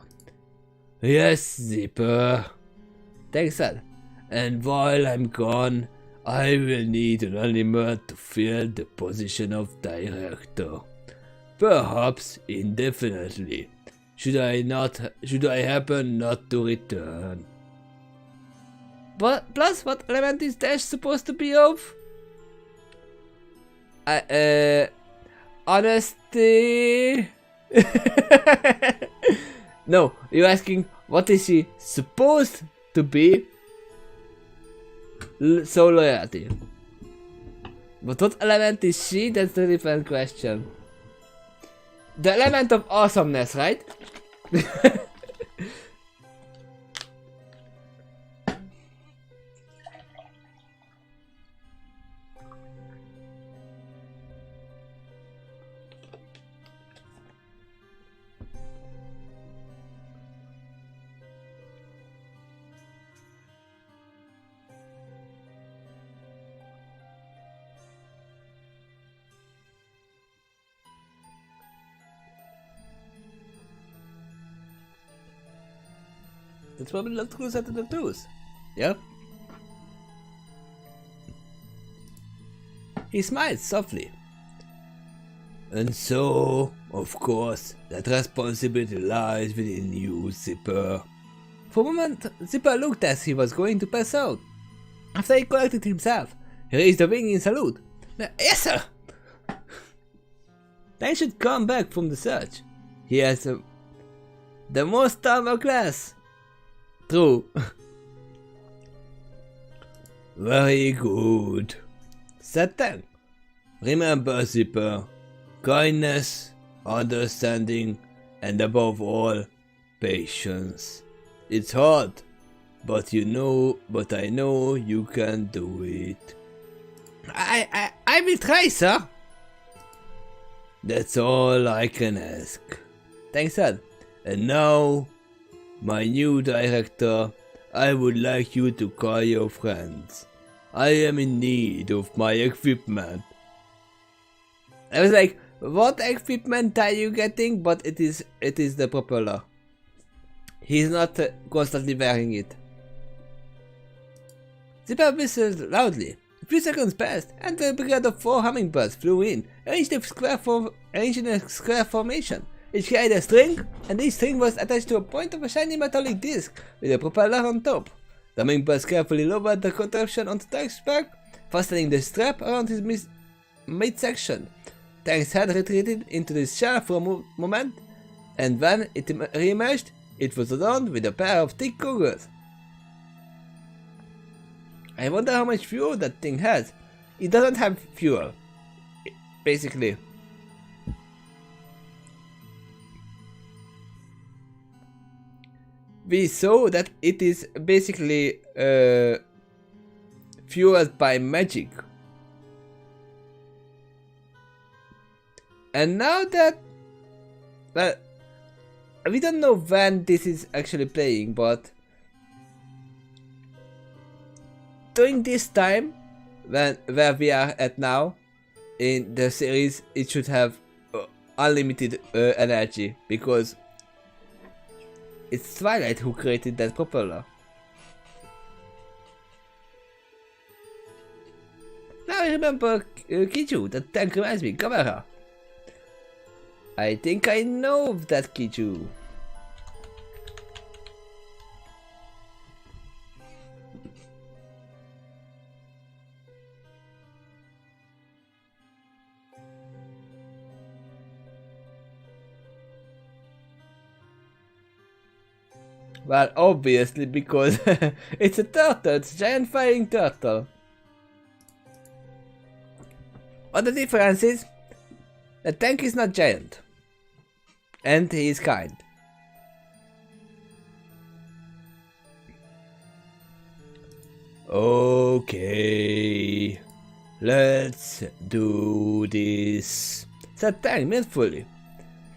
Yes, Zipper. Tang said. And while I'm gone, I will need an animal to fill the position of director. Perhaps indefinitely. Should I happen not to return. But plus, what element is Dash supposed to be of? Honesty. No, you're asking what is she supposed to be? So loyalty. But what element is she? That's a different question. The element of awesomeness, right? That's probably the truth out of the truth. Yep. He smiled softly. And so, of course, that responsibility lies within you, Zipper. For a moment, Zipper looked as he was going to pass out. After he collected himself, he raised a wing in salute. Yes, sir! They should come back from the search. He has the most armor class. True. Very good, said Tang. Remember, Zipper, kindness, understanding, and above all, patience. It's hard, but I know you can do it. I will try, sir. That's all I can ask. Tang said. And now, my new director, I would like you to call your friends. I am in need of my equipment. I was like, what equipment are you getting? But it is the propeller. He's not constantly wearing it. Zipper whistled loudly. A few seconds passed, and the brigade of 4 hummingbirds flew in, arranged in a square formation. Each carried a string, and each string was attached to a point of a shiny metallic disc with a propeller on top. The hummingbirds carefully lowered the contraption onto Tang's back, fastening the strap around his midsection. Tang's head retreated into the shell for a moment, and when it re-emerged, it was adorned with a pair of thick goggles. I wonder how much fuel that thing has. It doesn't have fuel, basically. We saw that it is basically fueled by magic. And now that, well, we don't know when this is actually playing, but during this time, where we are at now in the series, it should have unlimited energy, because it's Twilight who created that propeller. Now I remember Kiju, that tank reminds me, Camera. I think I know of that Kiju. Well, obviously, because it's a turtle, it's a giant flying turtle. What the difference is, the tank is not giant. And he is kind. Okay. Let's do this. Set tank made fully.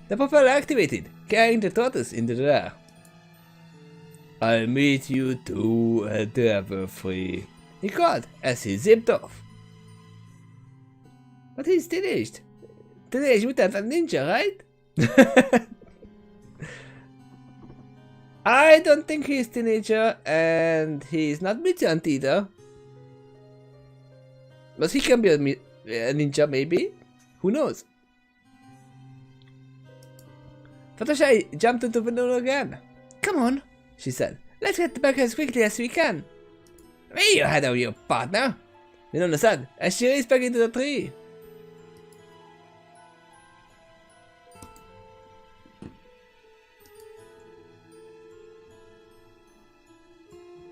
The propeller activated, carrying the tortoise into the air. I'll meet you to a driver free. He called as he zipped off. But he's teenaged. Teenage Mutant Ninja, right? I don't think he's teenager, and he's not mutant either. But he can be a ninja, maybe? Who knows? Fluttershy jumped into the balloon again. Come on, she said. Let's get back as quickly as we can. Way ahead of your partner. Winona said as she raced back into the tree.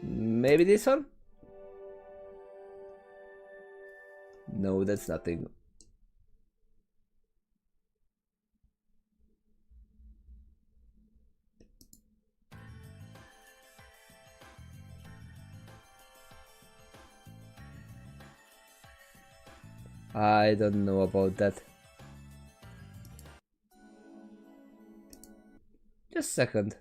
Maybe this one? No, that's nothing. I don't know about that. Just a second.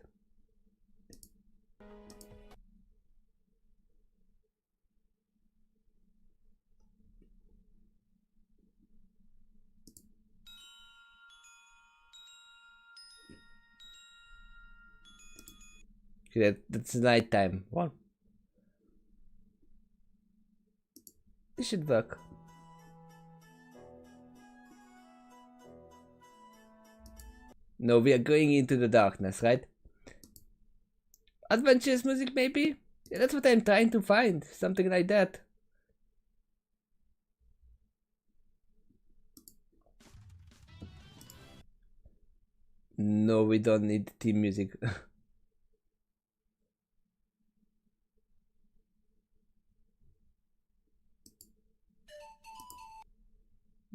Okay, that's nighttime. What? This should work. No, we are going into the darkness, right? Adventurous music, maybe? Yeah, that's what I'm trying to find. Something like that. No, we don't need theme music.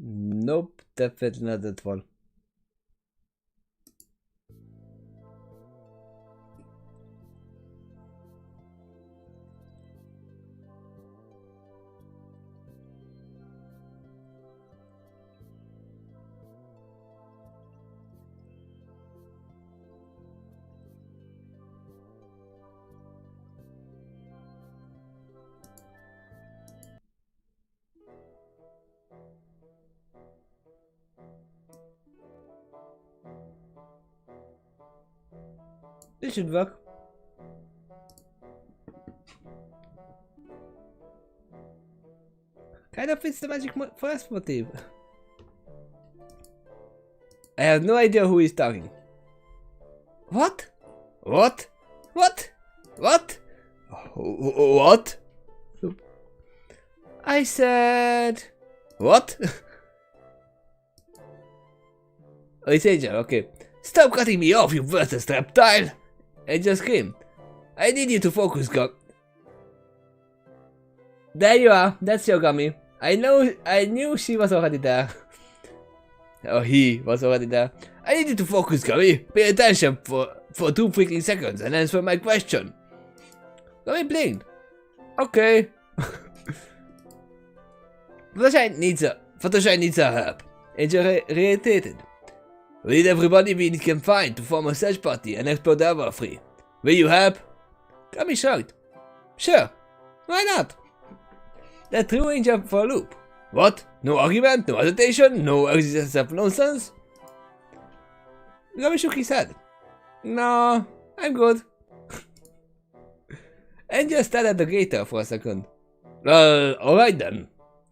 Nope, definitely not that one. This should work. Kind of fits the magic forest motif. I have no idea who is talking. What? What? What? What? What? I said... What? Oh, it's Angel, okay. Stop cutting me off, you worthless reptile! Angel screamed. I need you to focus, There you are, that's your gummy. I knew she was already there. Oh, he was already there. I need you to focus, Gummy. Pay attention for 2 freaking seconds and answer my question. Gummy blinked. Okay. Fluttershy needs our help. Angel reiterated. We need everybody we can find to form a search party and explore the Everfree. Will you help? Gummy shrugged. Sure. Why not? That threw Angel for a loop. What? No argument? No hesitation? No existence of nonsense? Gummy shook his head. No, I'm good. Angel stared at the gator for a second. Well, alright then.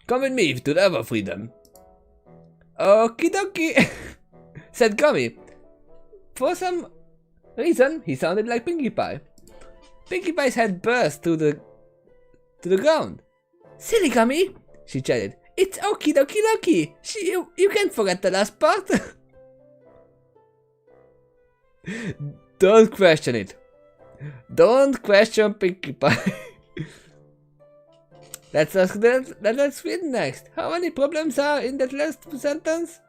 Come with me to the Everfree then. Okie dokie, said Gummy. For some reason, he sounded like Pinkie Pie. Pinkie Pie's head burst to the ground. Silly Gummy, she chatted. It's okie dokie dokie. You can't forget the last part. Don't question it. Don't question Pinkie Pie. Let's read next. How many problems are in that last sentence?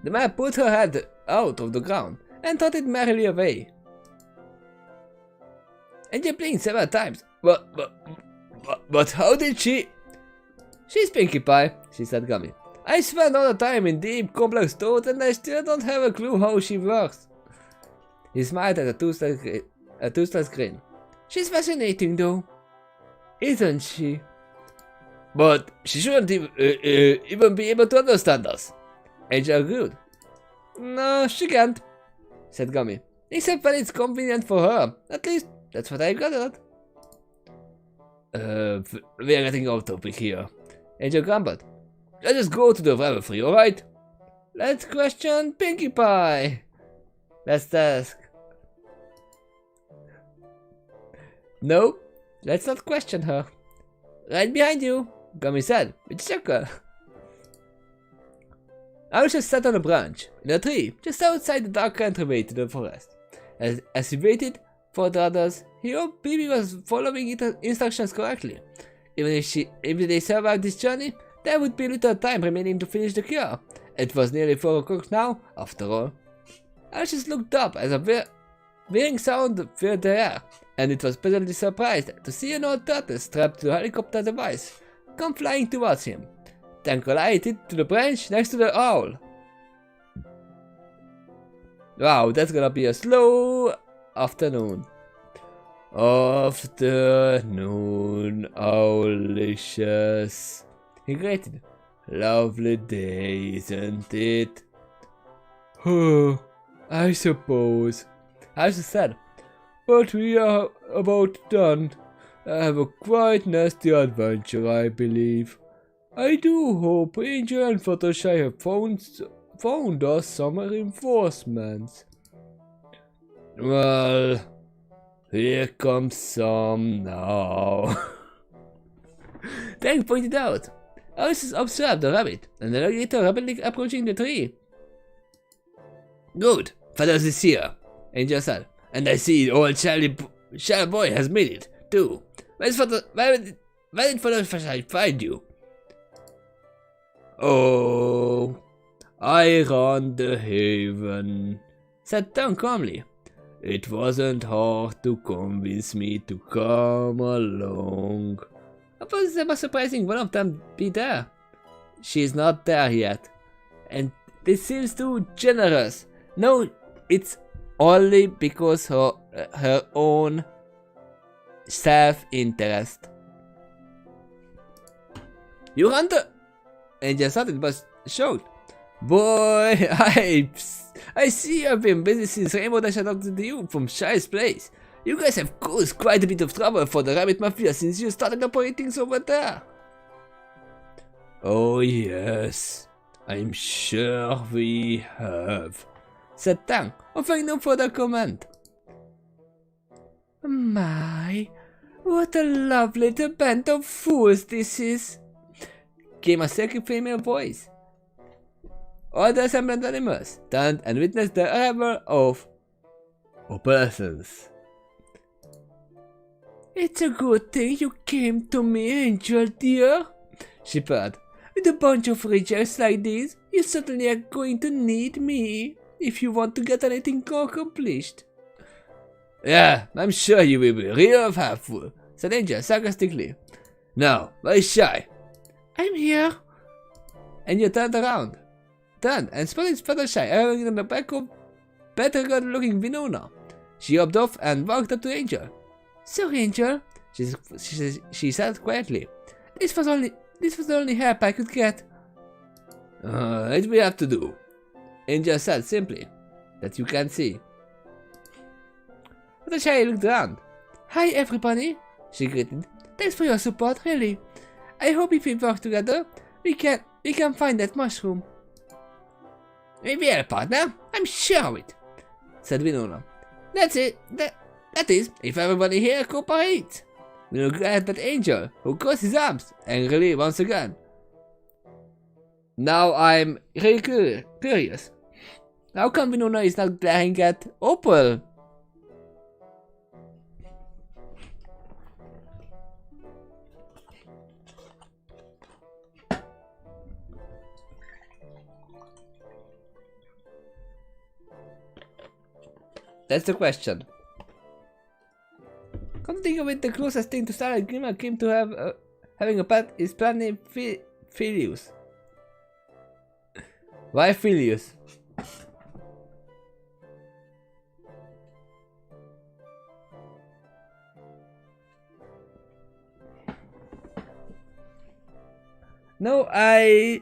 The man put her head out of the ground and trotted merrily away. And you blinked several times. But how did she? She's Pinkie Pie, she said glumly. I spent all the time in deep, complex thought and I still don't have a clue how she works. He smiled at a toothless grin. She's fascinating though, isn't she? But she shouldn't even be able to understand us. Angel agreed. No, she can't, said Gummy. Except when it's convenient for her. At least, that's what I gathered. We are getting off topic here. Angel grumbled. Let us go to the revelry, alright? Let's question Pinkie Pie. Let's ask. No, let's not question her. Right behind you, Gummy said, with a chuckle. Aloysius sat on a branch, in a tree, just outside the dark entryway to the forest. As he waited for the others, he hoped Bibi was following instructions correctly. Even if they survived this journey, there would be little time remaining to finish the cure. It was nearly 4 o'clock now, after all. Aloysius looked up as a whirring sound filled the air, and it was pleasantly surprised to see an old turtle strapped to a helicopter device come flying towards him, then collided to the branch next to the owl. Wow, that's gonna be a slow afternoon. Afternoon, Owlicious. He greeted. Lovely day, isn't it? Oh, I suppose. As I said, but we are about done. I have a quite nasty adventure, I believe. I do hope Angel and Fluttershy have found us some reinforcements. Well, here comes some now. Tank pointed out. Alice observed the rabbit and the alligator rapidly approaching the tree. Good, Feathers is here, Angel said. And I see old Shelly boy has made it, too. Where did Fluttershy find you? Oh, I run the haven, said Tom calmly. It wasn't hard to convince me to come along. I was never surprising one of them be there. She's not there yet. And this seems too generous. No, it's only because her own self-interest. You run the... Angel started but shocked. Boy, I see you've been busy since Rainbow Dash adopted you from Shy's place. You guys have caused quite a bit of trouble for the Rabbit Mafia since you started operating over there. Oh yes, I'm sure we have, said Tang, offering no further comment. My, what a lovely little band of fools this is, came a second female voice. All the assembled animals turned and witnessed the arrival of persons. It's a good thing you came to me, Angel dear, she purred. With a bunch of rejects like these, you certainly are going to need me if you want to get anything accomplished. Yeah, I'm sure you will be real helpful, said Angel sarcastically. Now, where's Shy? I'm here. Angel turned around. And spotted Fluttershy arriving on the back of better good-looking Winona. She hopped off and walked up to Angel. Sorry, Angel, she said quietly. This was the only help I could get. It will have to do, Angel said simply. That you can see. Fluttershy looked around. Hi, everybody, she greeted. Thanks for your support, really. I hope if we work together, we can find that mushroom. We will, partner. I'm sure of it, said Winona. That's it. That is, if everybody here cooperates. We look at that Angel, who crossed his arms angrily once again. Now I'm really curious. How come Winona is not glaring at Opal? That's the question. Come to think of it, the closest thing to Starlight Glimmer came to having a pet is planet Philius. Why Philius? No, I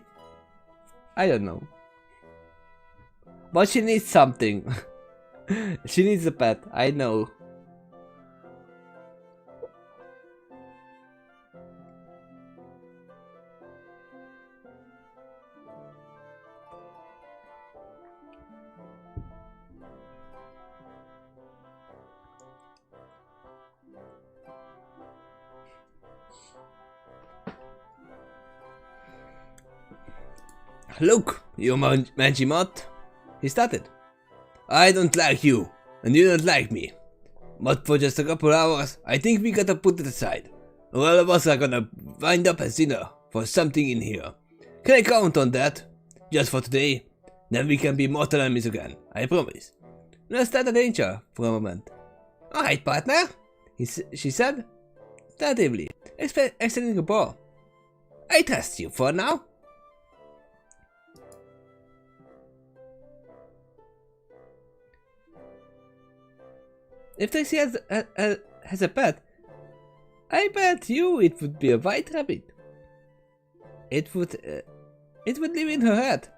don't know. But she needs something. She needs a pet, I know. Look, you Magimot. He started. I don't like you, and you don't like me. But for just a couple hours, I think we gotta put it aside. All of us are gonna wind up as dinner for something in here. Can I count on that? Just for today? Then we can be mortal enemies again, I promise. Let's start a danger for a moment. Alright, partner, she said. Tentatively, extending a paw. I trust you for now. If Takeshy has a pet, I bet you it would be a white rabbit. It would live in her head.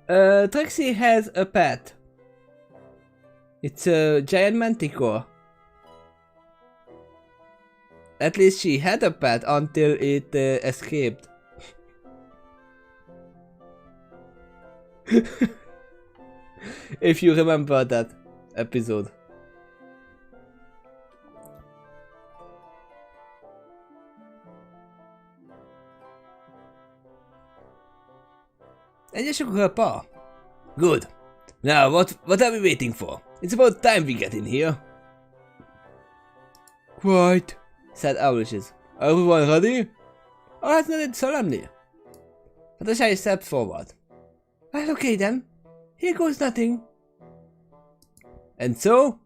Takeshy has a pet. It's a giant manticore. At least she had a pet until it escaped. If you remember that episode. And you shook her paw. Good. Now what are we waiting for? It's about time we get in here. Quite, said Owlishes. Everyone ready? Alright, nodded solemnly. Fluttershy stepped forward. Well, okay then. Here goes nothing. And so,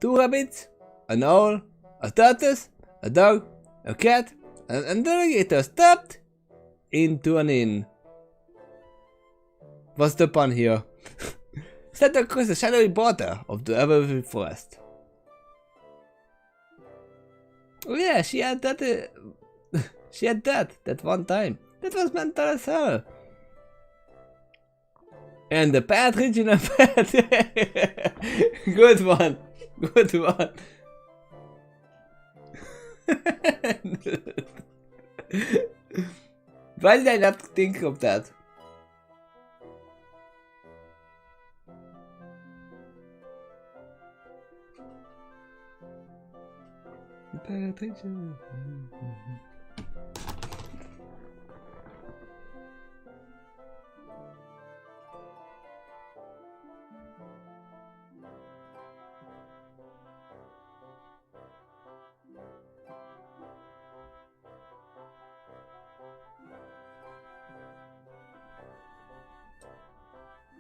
2 rabbits, an owl, a tortoise, a dog, a cat, and the alligator stepped into an inn. What's the pun here? Stepped across the shadowy border of the evergreen forest. Oh yeah, she had that. She had that one time. That was mental as hell. And the pet regional pet. Good one. Good one. Why did I not think of that?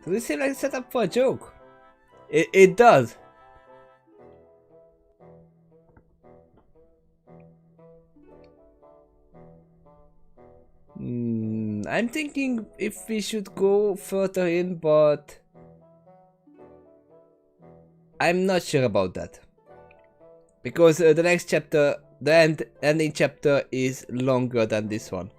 Does this seem like a setup for a joke? It does. I'm thinking if we should go further in, but I'm not sure about that. Because the next chapter, the ending chapter is longer than this one.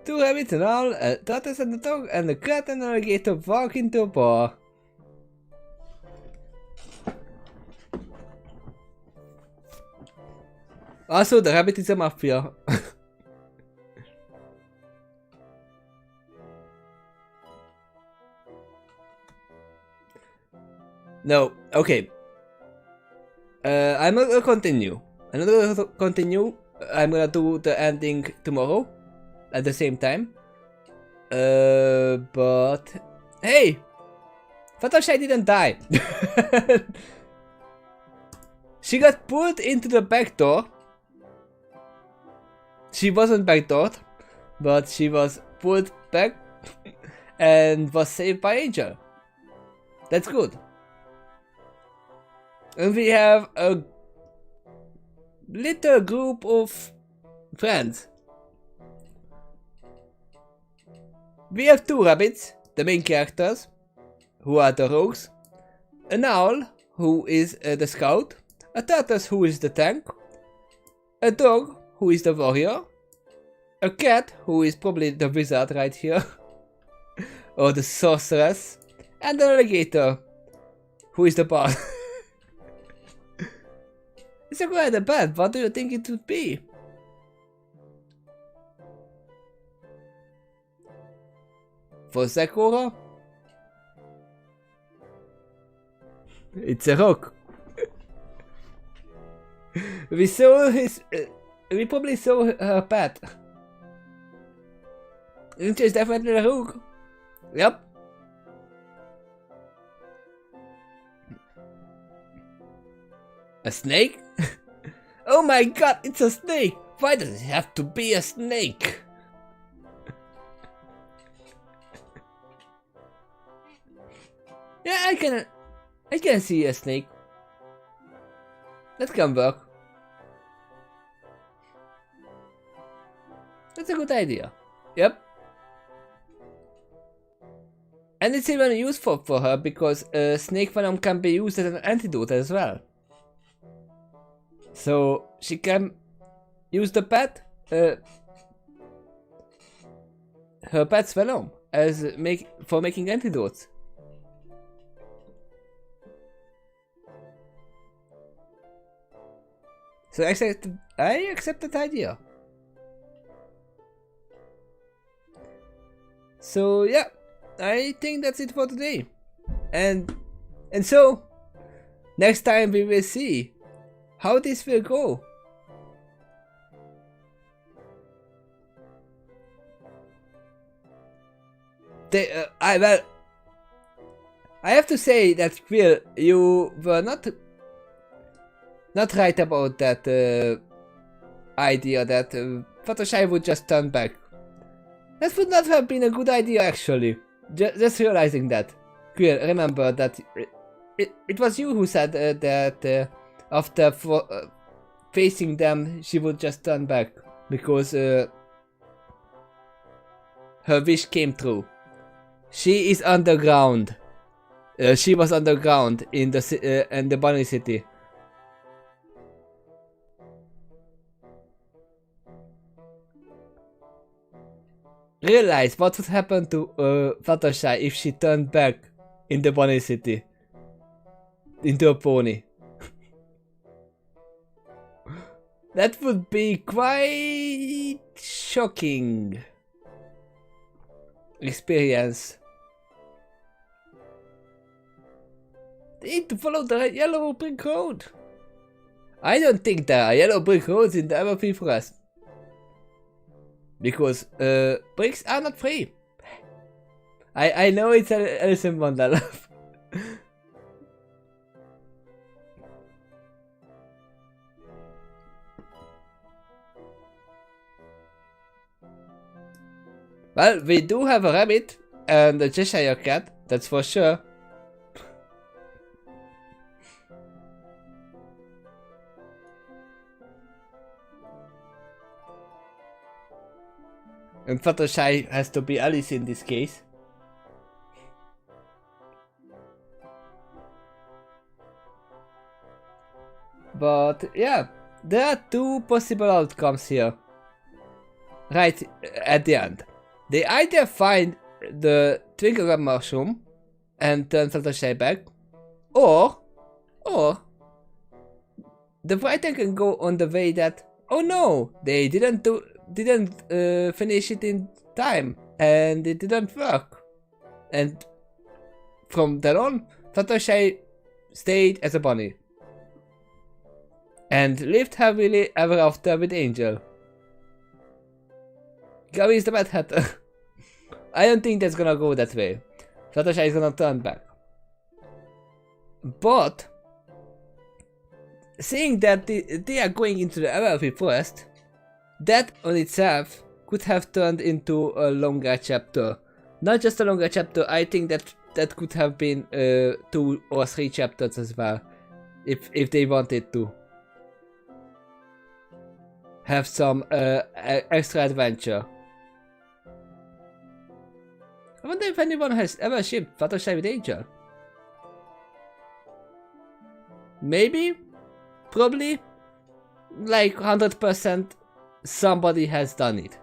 Two rabbits and all, a tortoise and a dog, and a cat and an alligator walk into a bar. Also, the rabbit is a mafia. No, okay. I'm not gonna continue. I'm not gonna continue. I'm gonna do the ending tomorrow at the same time. But hey, Fluttershy didn't die. She got pulled into the back door. She wasn't backdoored, but she was pulled back and was saved by Angel. That's good. And we have a little group of friends. We have two rabbits, the main characters, who are the rogues, an owl, who is the scout, a tortoise, who is the tank, a dog, who is the warrior, a cat, who is probably the wizard right here, or the sorceress, and an alligator, who is the bard. It's quite a bad. What do you think it would be? For Sakura? It's a rock. We saw his. We probably saw her pet. It's definitely a rook. Yep. A snake? Oh my god, it's a snake! Why does it have to be a snake? Yeah, I can see a snake. That can work. That's a good idea. Yep. And it's even useful for her because snake venom can be used as an antidote as well. So she can use the pet, her pet's venom as for making antidotes. So I accept that idea. So yeah, I think that's it for today. And so next time we will see how this will go. I have to say that Quill, you were not right about that idea that Fluttershy would just turn back. That would not have been a good idea actually. Just realizing that. Quill, remember that it was you who said that after facing them she would just turn back because her wish came true. She is underground. She was underground in the Bunny City. Realize what would happen to Fluttershy if she turned back in the Bunny City into a pony. That would be quite shocking experience. They need to follow the yellow brick road. I don't think there are yellow brick roads in the Everfree Forest. Because bricks are not free. I know it's Alice in Wonderland. Well, we do have a rabbit and a Cheshire cat, that's for sure. And Fluttershy has to be Alice in this case. But yeah, there are two possible outcomes here. Right at the end. They either find the Twinkle mushroom and turn Fluttershy back, or the writer can go on the way that, oh no, they didn't finish it in time and it didn't work, and from then on Fluttershy stayed as a bunny and lived happily ever after with Angel. Gabby is the Mad Hatter. I don't think that's gonna go that way. Fluttershy is gonna turn back. But seeing that they are going into the Everfree Forest, that on itself could have turned into a longer chapter. Not just a longer chapter, I think that could have been 2 or 3 chapters as well. If they wanted to have some extra adventure. I wonder if anyone has ever shipped Fluttershy with Angel. Maybe? Probably? Like 100% somebody has done it.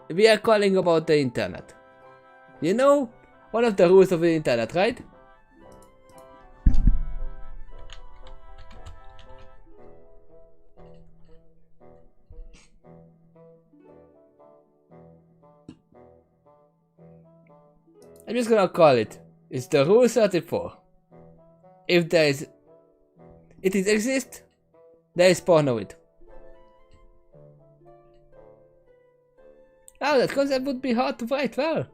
We are calling about the internet. You know, one of the rules of the internet, right? I'm just gonna call it. It's the rule 34. If there is... it exists, there is pornoid. Oh, that concept would be hard to write well.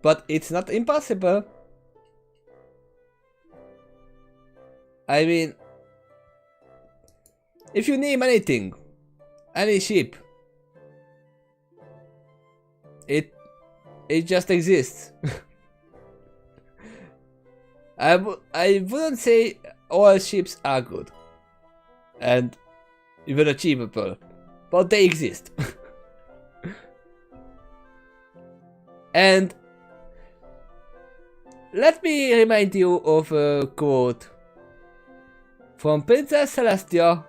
But it's not impossible. I mean... if you name anything, any ship, it just exists. I wouldn't say all ships are good and even achievable, but they exist. And let me remind you of a quote from Princess Celestia,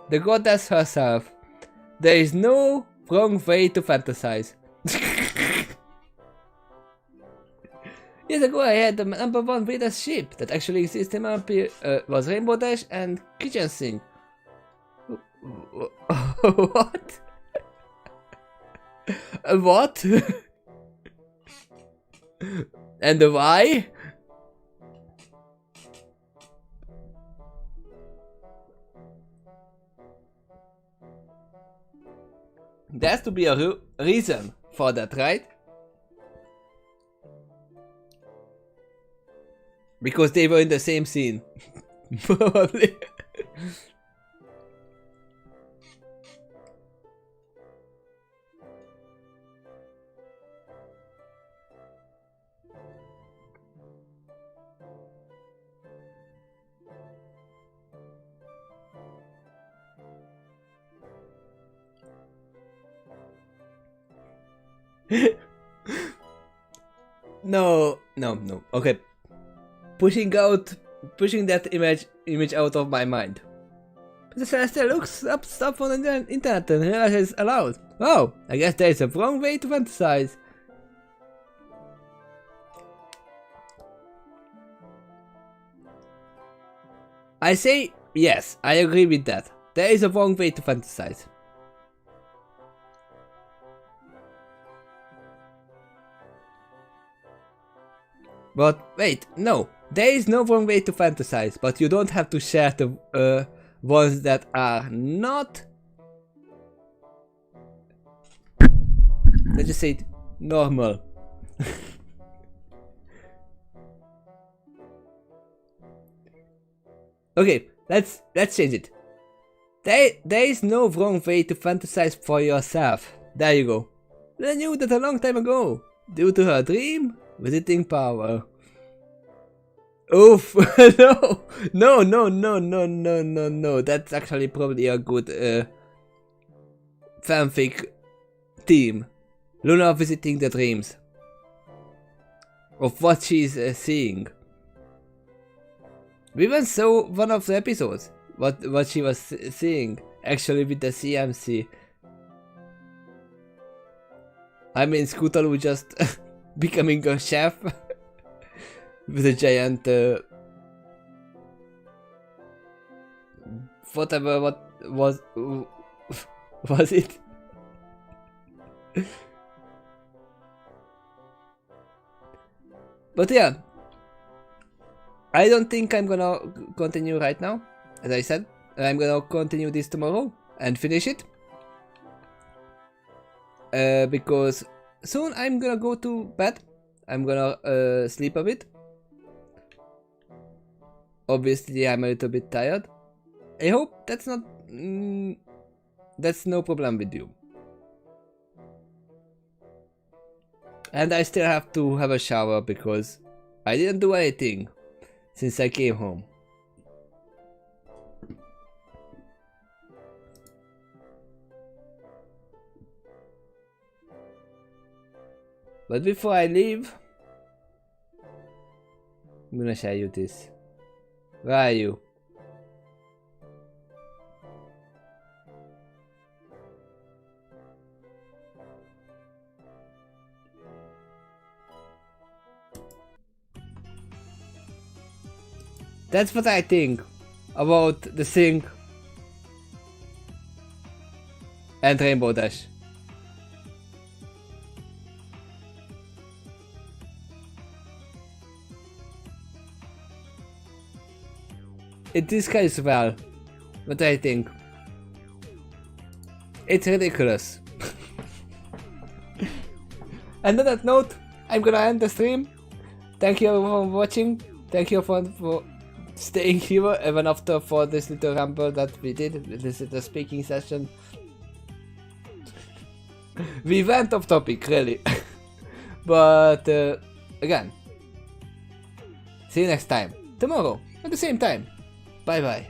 the goddess herself. There is no wrong way to fantasize. Years ago I had the #1 weirdest ship that actually exists in my empire was Rainbow Dash and Kitchen Sink. What? What? And why? There has to be a reason for that, right? Because they were in the same scene. Probably. No. Okay. Pushing that image out of my mind. The Celestial looks up stuff on the internet and realizes aloud. Oh, I guess there is a wrong way to fantasize. I say yes, I agree with that. There is a wrong way to fantasize. But wait, no. There is no wrong way to fantasize, but you don't have to share the ones that are not... let's just say it, normal. Okay, let's change it. There is no wrong way to fantasize for yourself. There you go. I knew that a long time ago, due to her dream, visiting power. Oof, no, that's actually probably a good fanfic theme. Luna visiting the dreams of what she's seeing. We even saw one of the episodes, what she was seeing, actually with the CMC. I mean, Scootaloo just becoming a chef. With a giant whatever what was it? But yeah, I don't think I'm gonna continue right now. As I said, I'm gonna continue this tomorrow and finish it. Because soon I'm gonna go to bed. I'm gonna sleep a bit. Obviously I'm a little bit tired. I hope that's not... that's no problem with you. And I still have to have a shower because I didn't do anything since I came home. But before I leave, I'm gonna show you this. Where are you? That's what I think about the Sing and Rainbow Dash. It disguises well, what I think. It's ridiculous. And on that note, I'm gonna end the stream. Thank you for watching. Thank you for staying here even after for this little ramble that we did. This is the speaking session. We went off topic, really. But again, see you next time. Tomorrow, at the same time. Bye bye.